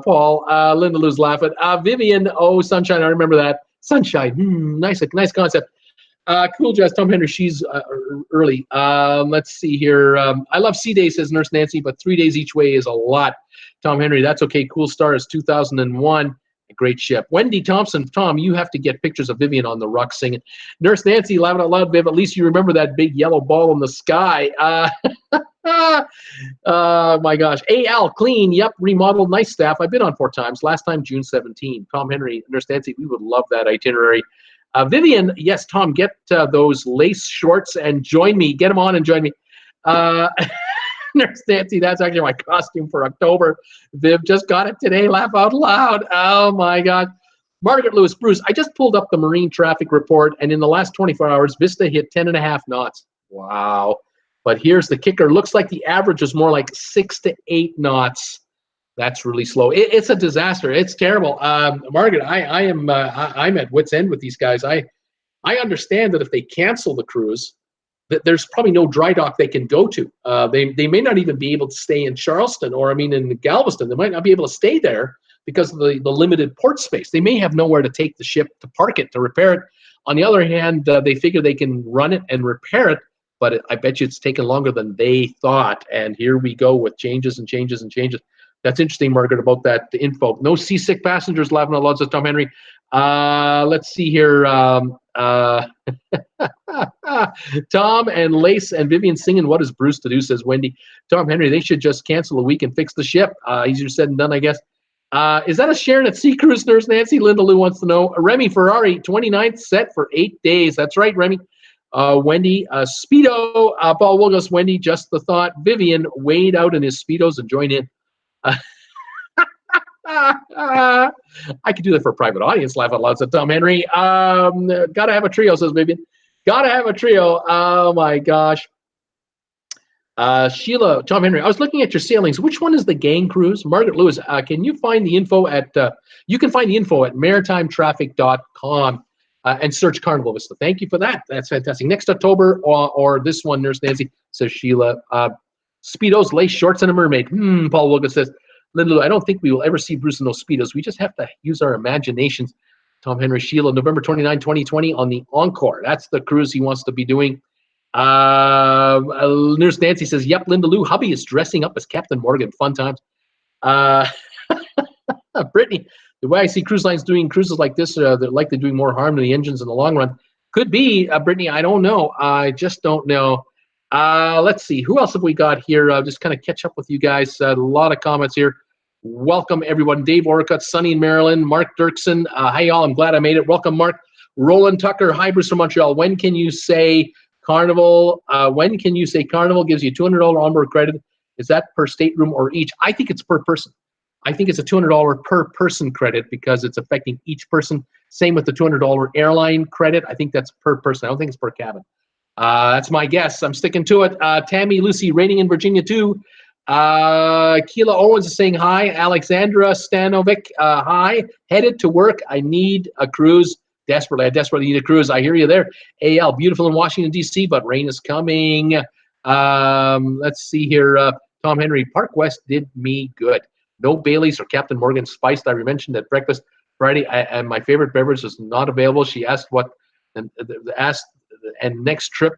Paul. Linda Lou's laughing. Vivian, oh, sunshine, I remember that. Sunshine, nice concept. Cool Jazz, Tom Henry, she's early. Let's see here. I love sea days, says Nurse Nancy, but 3 days each way is a lot. Tom Henry, that's okay. Cool Star is 2001. A great ship. Wendy Thompson, Tom, you have to get pictures of Vivian on the rock singing. Nurse Nancy, laughing out loud, Viv, at least you remember that big yellow ball in the sky. My gosh. AL, clean, yep, remodeled, nice staff. I've been on 4 times. Last time, June 17. Tom Henry, Nurse Nancy, we would love that itinerary. Vivian, yes, Tom, get those lace shorts and join me. Get them on and join me. Nurse Nancy, that's actually my costume for October. Viv just got it today. Laugh out loud. Oh, my God. Margaret Lewis, Bruce, I just pulled up the marine traffic report, and in the last 24 hours, Vista hit 10.5 knots. Wow. But here's the kicker. Looks like the average is more like 6 to 8 knots. That's really slow. It's a disaster. It's terrible. Margaret, I'm at wit's end with these guys. I understand that if they cancel the cruise, that there's probably no dry dock they can go to. They may not even be able to stay in Charleston or in Galveston. They might not be able to stay there because of the limited port space. They may have nowhere to take the ship to park it, to repair it. On the other hand, they figure they can run it and repair it, but I bet you it's taken longer than they thought. And here we go with changes and changes and changes. That's interesting, Margaret, about that info. No seasick passengers, laughing out loud, says Tom Henry. Let's see here. Tom and Lace and Vivian singing "What Is Bruce to Do," says Wendy. Tom Henry, they should just cancel a week and fix the ship. Easier said than done, I guess. Is that a Sharon at Sea Cruise, Nurse Nancy? Linda Lou wants to know. Remy Ferrari, 29th set for 8 days. That's right, Remy. Wendy, Speedo, Paul Wilgos, Wendy, just the thought. Vivian, wade out in his Speedos and join in. I could do that for a private audience. Laugh out loud, said Tom Henry. Gotta have a trio, says Vivian. Gotta have a trio. Oh my gosh. Sheila, Tom Henry, I was looking at your sailings. Which one is the gang cruise? Margaret Lewis, can you find the info at, you can find the info at maritimetraffic.com and search Carnival Vista. Thank you for that. That's fantastic. Next October or this one, Nurse Nancy, says Sheila. Speedos, lace shorts, and a mermaid. Paul Wilgis says, Linda Lou, I don't think we will ever see Bruce in those Speedos. We just have to use our imaginations. Tom Henry, Sheila, November 29, 2020 on the Encore. That's the cruise he wants to be doing. Nurse Nancy says, yep, Linda Lou, hubby is dressing up as Captain Morgan. Fun times. Brittany, the way I see cruise lines doing cruises like this, they're likely doing more harm to the engines in the long run. Could be, Brittany, I don't know. I just don't know. Let's see. Who else have we got here? Just kind of catch up with you guys. A lot of comments here. Welcome, everyone. Dave Orcutt, Sunny in Maryland, Mark Dirksen. Hi, y'all. I'm glad I made it. Welcome, Mark. Roland Tucker. Hi, Bruce from Montreal. When can you say Carnival? When can you say Carnival gives you $200 onboard credit? Is that per stateroom or each? I think it's per person. I think it's a $200 per person credit because it's affecting each person. Same with the $200 airline credit. I think that's per person. I don't think it's per cabin. That's my guess. I'm sticking to it. Tammy Lucy, raining in Virginia too. Keela Owens is saying hi. Alexandra Stanovic, hi. Headed to work. I need a cruise desperately. I desperately need a cruise. I hear you there. AL, beautiful in Washington, D.C., but rain is coming. Let's see here. Tom Henry, Park West did me good. No Baileys or Captain Morgan spiced. I mentioned at breakfast Friday, and my favorite beverage is not available. She asked what, and next trip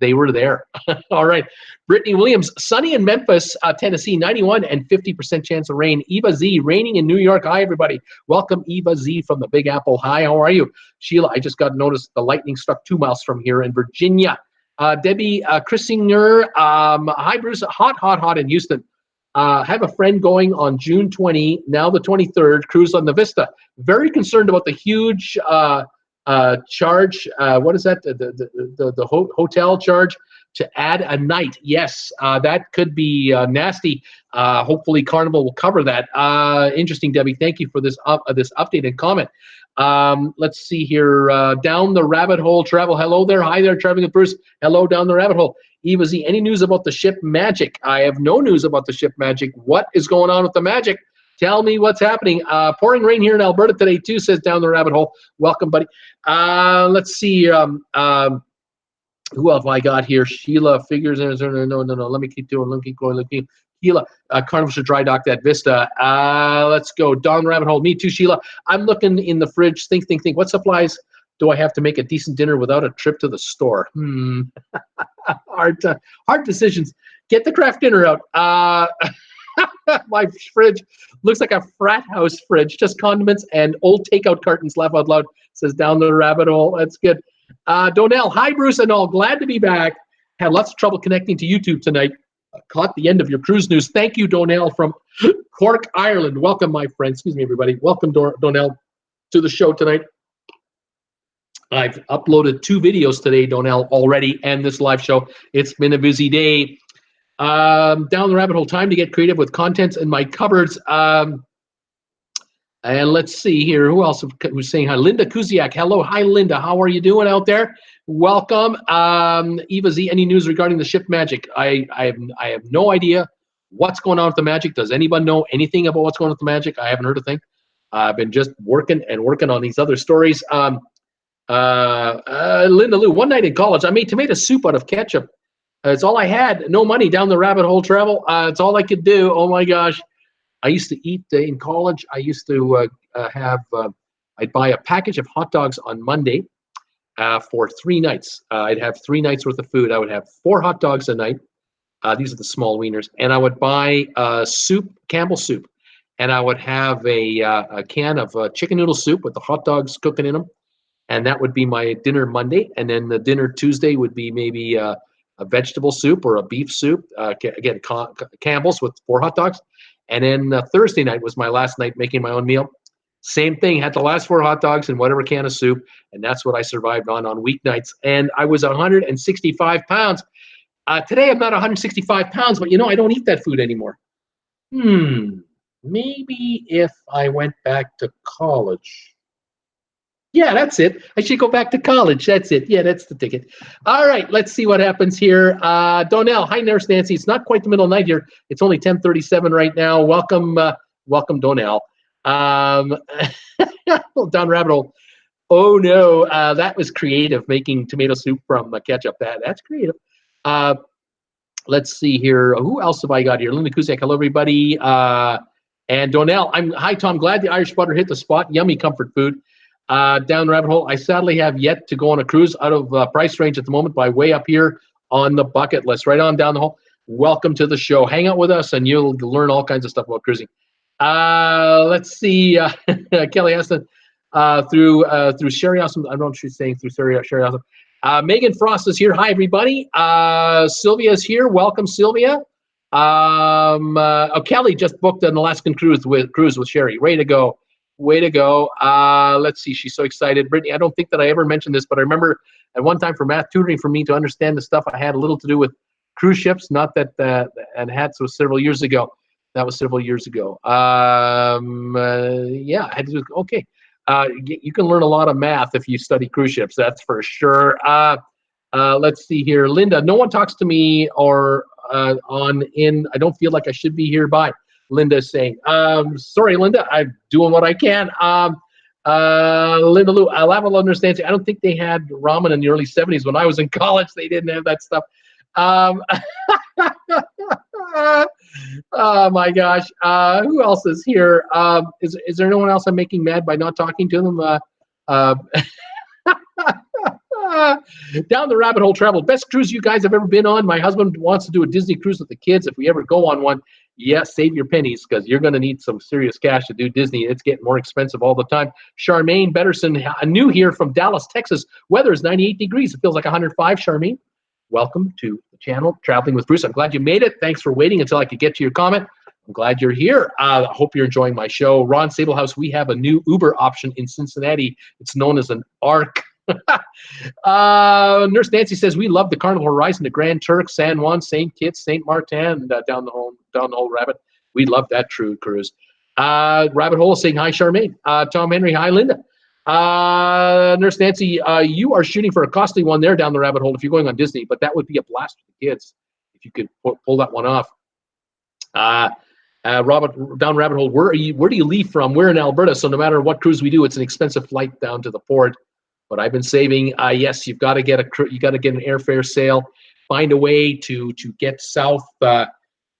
they were there. All right. Brittany Williams, sunny in Memphis, Tennessee, 91 and 50% chance of rain. Eva Z, raining in New York. Hi, everybody. Welcome, Eva Z from the Big Apple. Hi, how are you? Sheila, I just got noticed the lightning struck 2 miles from here in Virginia. Debbie Chrissinger, hi, Bruce. Hot in Houston. Have a friend going on June 20, now the 23rd, cruise on the Vista. Very concerned about the huge charge. What is that? The hotel charge to add a night. Yes, that could be nasty. Hopefully Carnival will cover that. Interesting, Debbie. Thank you for this update and comment. Let's see here. Down the rabbit hole travel. Hello there. Hi there, traveling with Bruce. Hello, down the rabbit hole. Eva Z, any news about the ship Magic? I have no news about the ship Magic. What is going on with the Magic? Tell me what's happening. Pouring rain here in Alberta today too, says down the rabbit hole. Welcome, buddy. Let's see. Who else have I got here? Sheila figures. No. Let me keep doing. Let me keep going. Sheila, Carnival should dry dock that Vista. Let's go down the rabbit hole. Me too, Sheila. I'm looking in the fridge. Think. What supplies do I have to make a decent dinner without a trip to the store? Hard decisions. Get the craft dinner out. My fridge looks like a frat house fridge, just condiments and old takeout cartons. Laugh out loud, says down the rabbit hole. That's good. Donnell, hi, Bruce and all. Glad to be back. Had lots of trouble connecting to YouTube tonight. Caught the end of your cruise news. Thank you, Donnell from Cork, Ireland. Welcome, my friend. Excuse me, everybody. Welcome, Donnell, to the show tonight. I've uploaded 2 videos today, Donnell, already, and this live show. It's been a busy day. Down the rabbit hole, time to get creative with contents in my cupboards. And let's see here. Who else was saying hi? Linda Kuziak. Hello. Hi, Linda. How are you doing out there? Welcome. Eva Z, any news regarding the ship Magic? I have no idea what's going on with the Magic. Does anyone know anything about what's going on with the Magic? I haven't heard a thing. I've been just working on these other stories. Linda Lou, one night in college, I made tomato soup out of ketchup. It's all I had. No money. Down the rabbit hole travel. It's all I could do. Oh my gosh. I used to eat in college. I used to I'd buy a package of hot dogs on Monday for 3 nights. I'd have 3 nights worth of food. I would have 4 hot dogs a night. These are the small wieners. And I would buy soup, Campbell soup. And I would have a can of chicken noodle soup with the hot dogs cooking in them. and that would be my dinner Monday. And then the dinner Tuesday would be maybe a vegetable soup or a beef soup. Again, Campbell's with 4 hot dogs. And then Thursday night was my last night making my own meal. Same thing, had the last 4 hot dogs and whatever can of soup, and that's what I survived on weeknights. And I was 165 pounds. Today I'm not 165 pounds, but I don't eat that food anymore. Maybe if I went back to college. Yeah, that's it. I should go back to college. That's it. Yeah, that's the ticket. All right, let's see what happens here. Donnell, hi, Nurse Nancy. It's not quite the middle of the night here. It's only 10:37 right now. Welcome, Donnell. Down rabbit hole. Oh no, that was creative. Making tomato soup from ketchup. That's creative. Let's see here. Who else have I got here? Linda Kuziak. Hello, everybody. And Donnell. Hi, Tom. Glad the Irish butter hit the spot. Yummy comfort food. Down rabbit hole. I sadly have yet to go on a cruise, out of price range at the moment, by way up here on the bucket list. Right on down the hole. Welcome to the show. Hang out with us, and you'll learn all kinds of stuff about cruising. Let's see. Kelly Aston through Sherry Awesome. I don't know what she's saying through Sherry Awesome. Megan Frost is here. Hi, everybody. Sylvia is here. Welcome, Sylvia. Kelly just booked an Alaskan cruise with Sherry. Way to go. Way to go. Let's see. She's so excited. Brittany, I don't think that I ever mentioned this, but I remember at one time for math tutoring, for me to understand the stuff, I had a little to do with cruise ships. Not that, and had so several years ago. That was several years ago. Yeah, I had to do, okay. You can learn a lot of math if you study cruise ships. That's for sure. Let's see here. Linda, no one talks to me or I don't feel like I should be here. Bye. Linda is saying, sorry, Linda, I'm doing what I can. Linda Lou, I'll have a understand. I don't think they had ramen in the early 70s. When I was in college, they didn't have that stuff. Oh my gosh. Who else is here? Is there no one else I'm making mad by not talking to them? Down the rabbit hole travel. Best cruise you guys have ever been on. My husband wants to do a Disney cruise with the kids. If we ever go on one, save your pennies, because you're going to need some serious cash to do Disney. It's getting more expensive all the time. Charmaine Betterson, new here from Dallas, Texas. Weather is 98 degrees. It feels like 105. Charmaine, welcome to the channel, Traveling with Bruce. I'm glad you made it. Thanks for waiting until I could get to your comment. I'm glad you're here. I hope you're enjoying my show. Ron Sablehouse, we have a new Uber option in Cincinnati. It's known as an ARC. Nurse Nancy says we love the Carnival Horizon, the Grand Turk, San Juan, St. Kitts, St. Martin, down the whole rabbit. We love that true cruise. Rabbit hole saying hi, Charmaine. Tom Henry, hi, Linda. Nurse Nancy, you are shooting for a costly one there down the rabbit hole if you're going on Disney, but that would be a blast for the kids if you could pull that one off. Robert, down rabbit hole, where do you leave from? We're in Alberta, so no matter what cruise we do, it's an expensive flight down to the port. But I've been saving. Yes, you've got to get an airfare sale. Find a way to get south.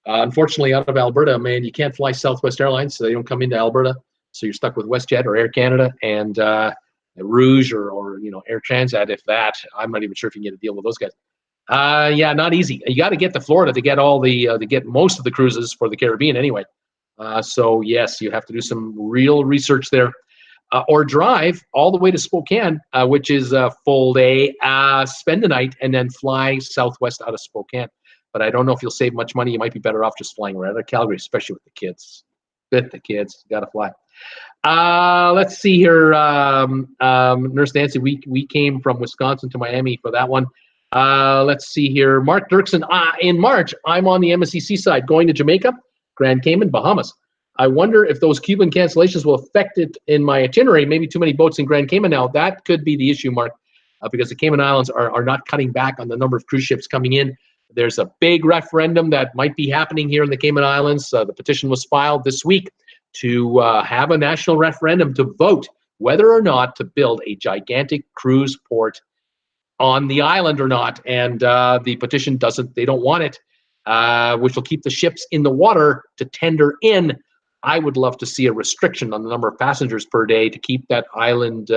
Unfortunately, out of Alberta, man, you can't fly Southwest Airlines, so they don't come into Alberta. So you're stuck with WestJet or Air Canada and Rouge or Air Transat. If that, I'm not even sure if you can get a deal with those guys. Yeah, not easy. You got to get to Florida to get to get most of the cruises for the Caribbean anyway. So yes, you have to do some real research there. Or drive all the way to Spokane, which is a full day, spend the night, and then fly southwest out of Spokane. But I don't know if you'll save much money. You might be better off just flying right out of Calgary, especially with the kids. With the kids, got to fly. Let's see here. Nurse Nancy, we came from Wisconsin to Miami for that one. Let's see here. Mark Dirksen, in March, I'm on the MSCC side, going to Jamaica, Grand Cayman, Bahamas. I wonder if those Cuban cancellations will affect it in my itinerary. Maybe too many boats in Grand Cayman now. That could be the issue, Mark, because the Cayman Islands are not cutting back on the number of cruise ships coming in. There's a big referendum that might be happening here in the Cayman Islands. The petition was filed this week to have a national referendum to vote whether or not to build a gigantic cruise port on the island or not. And the petition they don't want it, which will keep the ships in the water to tender in. I would love to see a restriction on the number of passengers per day to keep that island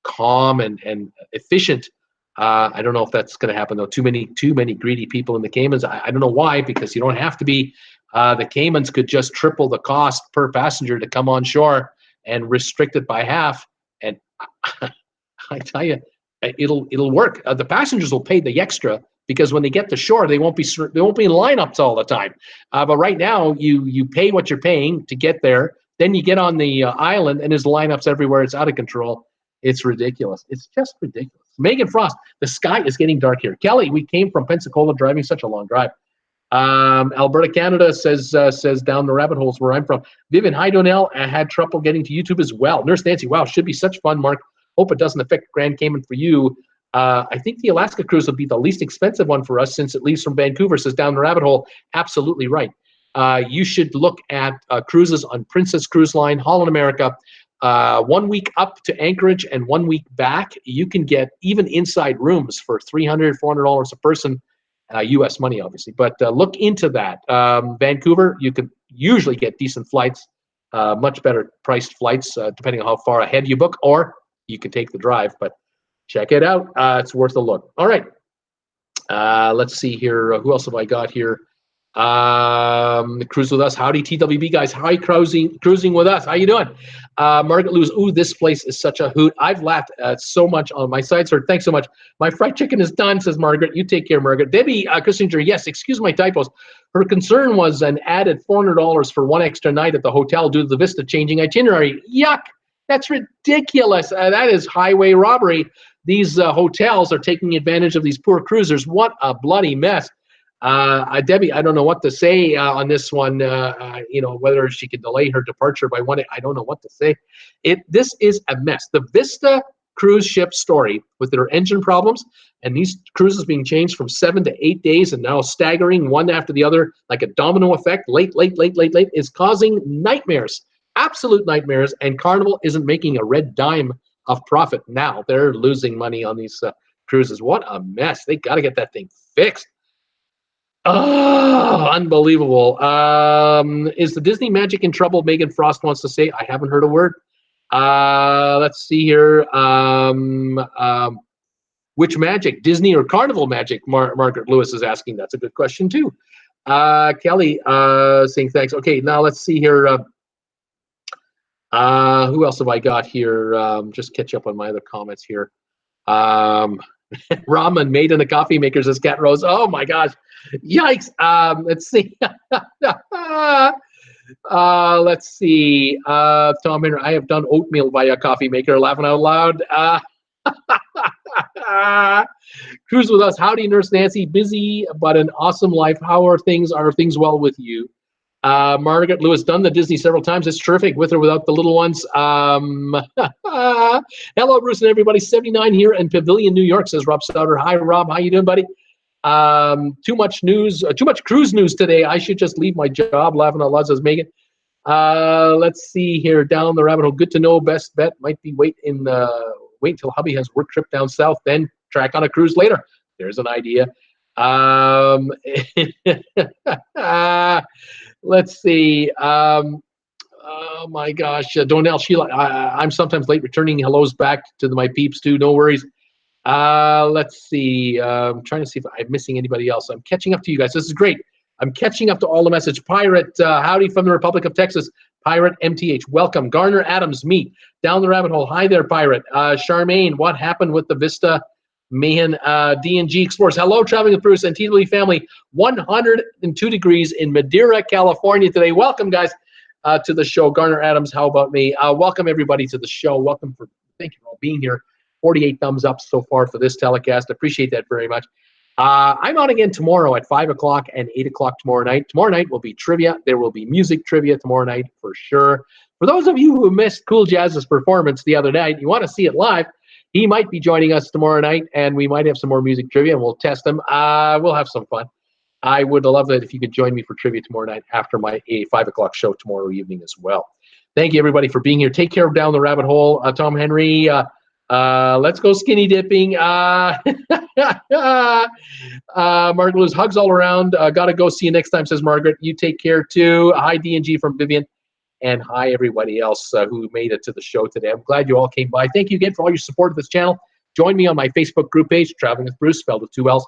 calm and efficient. I don't know if that's going to happen though. Too many greedy people in the Caymans. I don't know why, because you don't have to be. The Caymans could just triple the cost per passenger to come on shore and restrict it by half. And I tell you, it'll work. The passengers will pay the extra because when they get to shore, they won't be in lineups all the time. But right now, you pay what you're paying to get there. Then you get on the island, and there's lineups everywhere. It's out of control. It's ridiculous. It's just ridiculous. Megan Frost, the sky is getting dark here. Kelly, we came from Pensacola driving such a long drive. Alberta, Canada says down the rabbit holes where I'm from. Vivian, hi, Donnell. I had trouble getting to YouTube as well. Nurse Nancy, wow, should be such fun, Mark. Hope it doesn't affect Grand Cayman for you. I think the Alaska cruise will be the least expensive one for us since it leaves from Vancouver, says down the rabbit hole. Absolutely right. You should look at cruises on Princess Cruise Line, Holland America. 1 week up to Anchorage and 1 week back. You can get even inside rooms for $300, $400 a person, U.S. money, obviously. But look into that. Vancouver, you can usually get decent flights, much better priced flights, depending on how far ahead you book, or you can take the drive. But check it out. It's worth a look. All right. Let's see here. Who else have I got here? Cruise with us. Howdy, TWB guys. Hi, cruising with us. How you doing? Margaret Lewis. Ooh, this place is such a hoot. I've laughed so much on my sides. Thanks so much. My fried chicken is done, says Margaret. You take care, Margaret. Debbie Kissinger. Yes, excuse my typos. Her concern was an added $400 for one extra night at the hotel due to the Vista changing itinerary. Yuck. That's ridiculous. That is highway robbery. These hotels are taking advantage of these poor cruisers. What a bloody mess. Debbie, I don't know what to say on this one. Whether she could delay her departure by one day, I don't know what to say. This is a mess. The Vista cruise ship story with their engine problems and these cruises being changed from 7 to 8 days and now staggering one after the other like a domino effect, late, is causing nightmares, absolute nightmares. And Carnival isn't making a red dime of profit now. They're losing money on these cruises. What a mess. They got to get that thing fixed. Oh, unbelievable. Is the Disney magic in trouble? Megan Frost wants to say. I haven't heard a word. Let's see here. Which magic? Disney or Carnival magic? Margaret Lewis is asking. That's a good question, too. Kelly saying thanks. Okay, now let's see here. Who else have I got here? Just catch up on my other comments here. Ramen made in a coffee maker, says Cat Rose. Oh, my gosh. Yikes. Let's see. Let's see. Tom Henry, I have done oatmeal by a coffee maker, laughing out loud. Cruise with us. Howdy, Nurse Nancy. Busy, but an awesome life. How are things? Are things well with you? Margaret Lewis, done the Disney several times. It's terrific with or without the little ones. Hello, Bruce and everybody. 79 here in Pavilion, New York, says Rob Souter. Hi, Rob. How you doing, buddy? Too much news, too much cruise news today. I should just leave my job, laughing out loud, says Megan. Let's see here, down the rabbit hole. Good to know. Best bet might be wait until hubby has work trip down south, then track on a cruise later. There's an idea. Let's see. Oh my gosh, Donnell, Sheila. I'm sometimes late returning hellos back to my peeps too. No worries. Let's see. I'm trying to see if I'm missing anybody else. I'm catching up to you guys. This is great. I'm catching up to all the message. Pirate, howdy from the Republic of Texas. Pirate MTH, welcome. Garner Adams, meet. Down the rabbit hole. Hi there, Pirate. Charmaine, what happened with the Vista Mahan D&G Explorers? Hello, Traveling with Bruce and TWB Family. 102 degrees in Madeira, California today. Welcome, guys, to the show. Garner Adams, how about me? Welcome, everybody, to the show. Thank you for all being here. 48 thumbs up so far for this telecast. Appreciate that very much. I'm on again tomorrow at 5 o'clock and 8 o'clock tomorrow night. Tomorrow night will be trivia. There will be music trivia tomorrow night for sure. For those of you who missed Cool Jazz's performance the other night, you want to see it live, he might be joining us tomorrow night, and we might have some more music trivia, and we'll test them. We'll have some fun. I would love it if you could join me for trivia tomorrow night after my 5 o'clock show tomorrow evening as well. Thank you, everybody, for being here. Take care of Down the Rabbit Hole. Tom Henry, let's go skinny dipping. Margaret Lewis, hugs all around. Gotta go. See you next time, says Margaret. You take care, too. Hi, D&G from Vivian. And hi, everybody else who made it to the show today. I'm glad you all came by. Thank you again for all your support of this channel. Join me on my Facebook group page, Traveling with Bruce, spelled with 2 L's.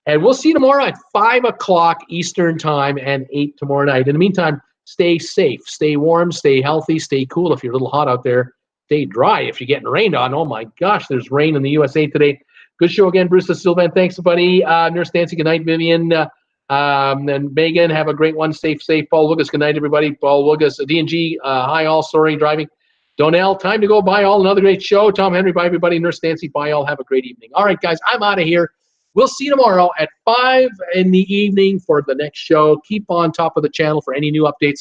And we'll see you tomorrow at 5 o'clock Eastern Time and 8 tomorrow night. In the meantime, stay safe, stay warm, stay healthy, stay cool. If you're a little hot out there, stay dry if you're getting rained on. Oh my gosh, there's rain in the USA today. Good show again, Bruce Sylvan. Thanks, buddy. Nurse Nancy, good night, Vivian. And Megan, have a great one. Safe. Paul Wilgus, good night, everybody. Paul Wilgus, D&G, hi all, sorry, driving. Donnell, time to go. Bye all. Another great show. Tom Henry, bye everybody. Nurse Nancy, bye all. Have a great evening. All right, guys, I'm out of here. We'll see you tomorrow at 5 in the evening for the next show. Keep on top of the channel for any new updates.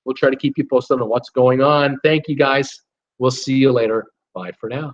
We'll try to keep you posted on what's going on. Thank you, guys. We'll see you later. Bye for now.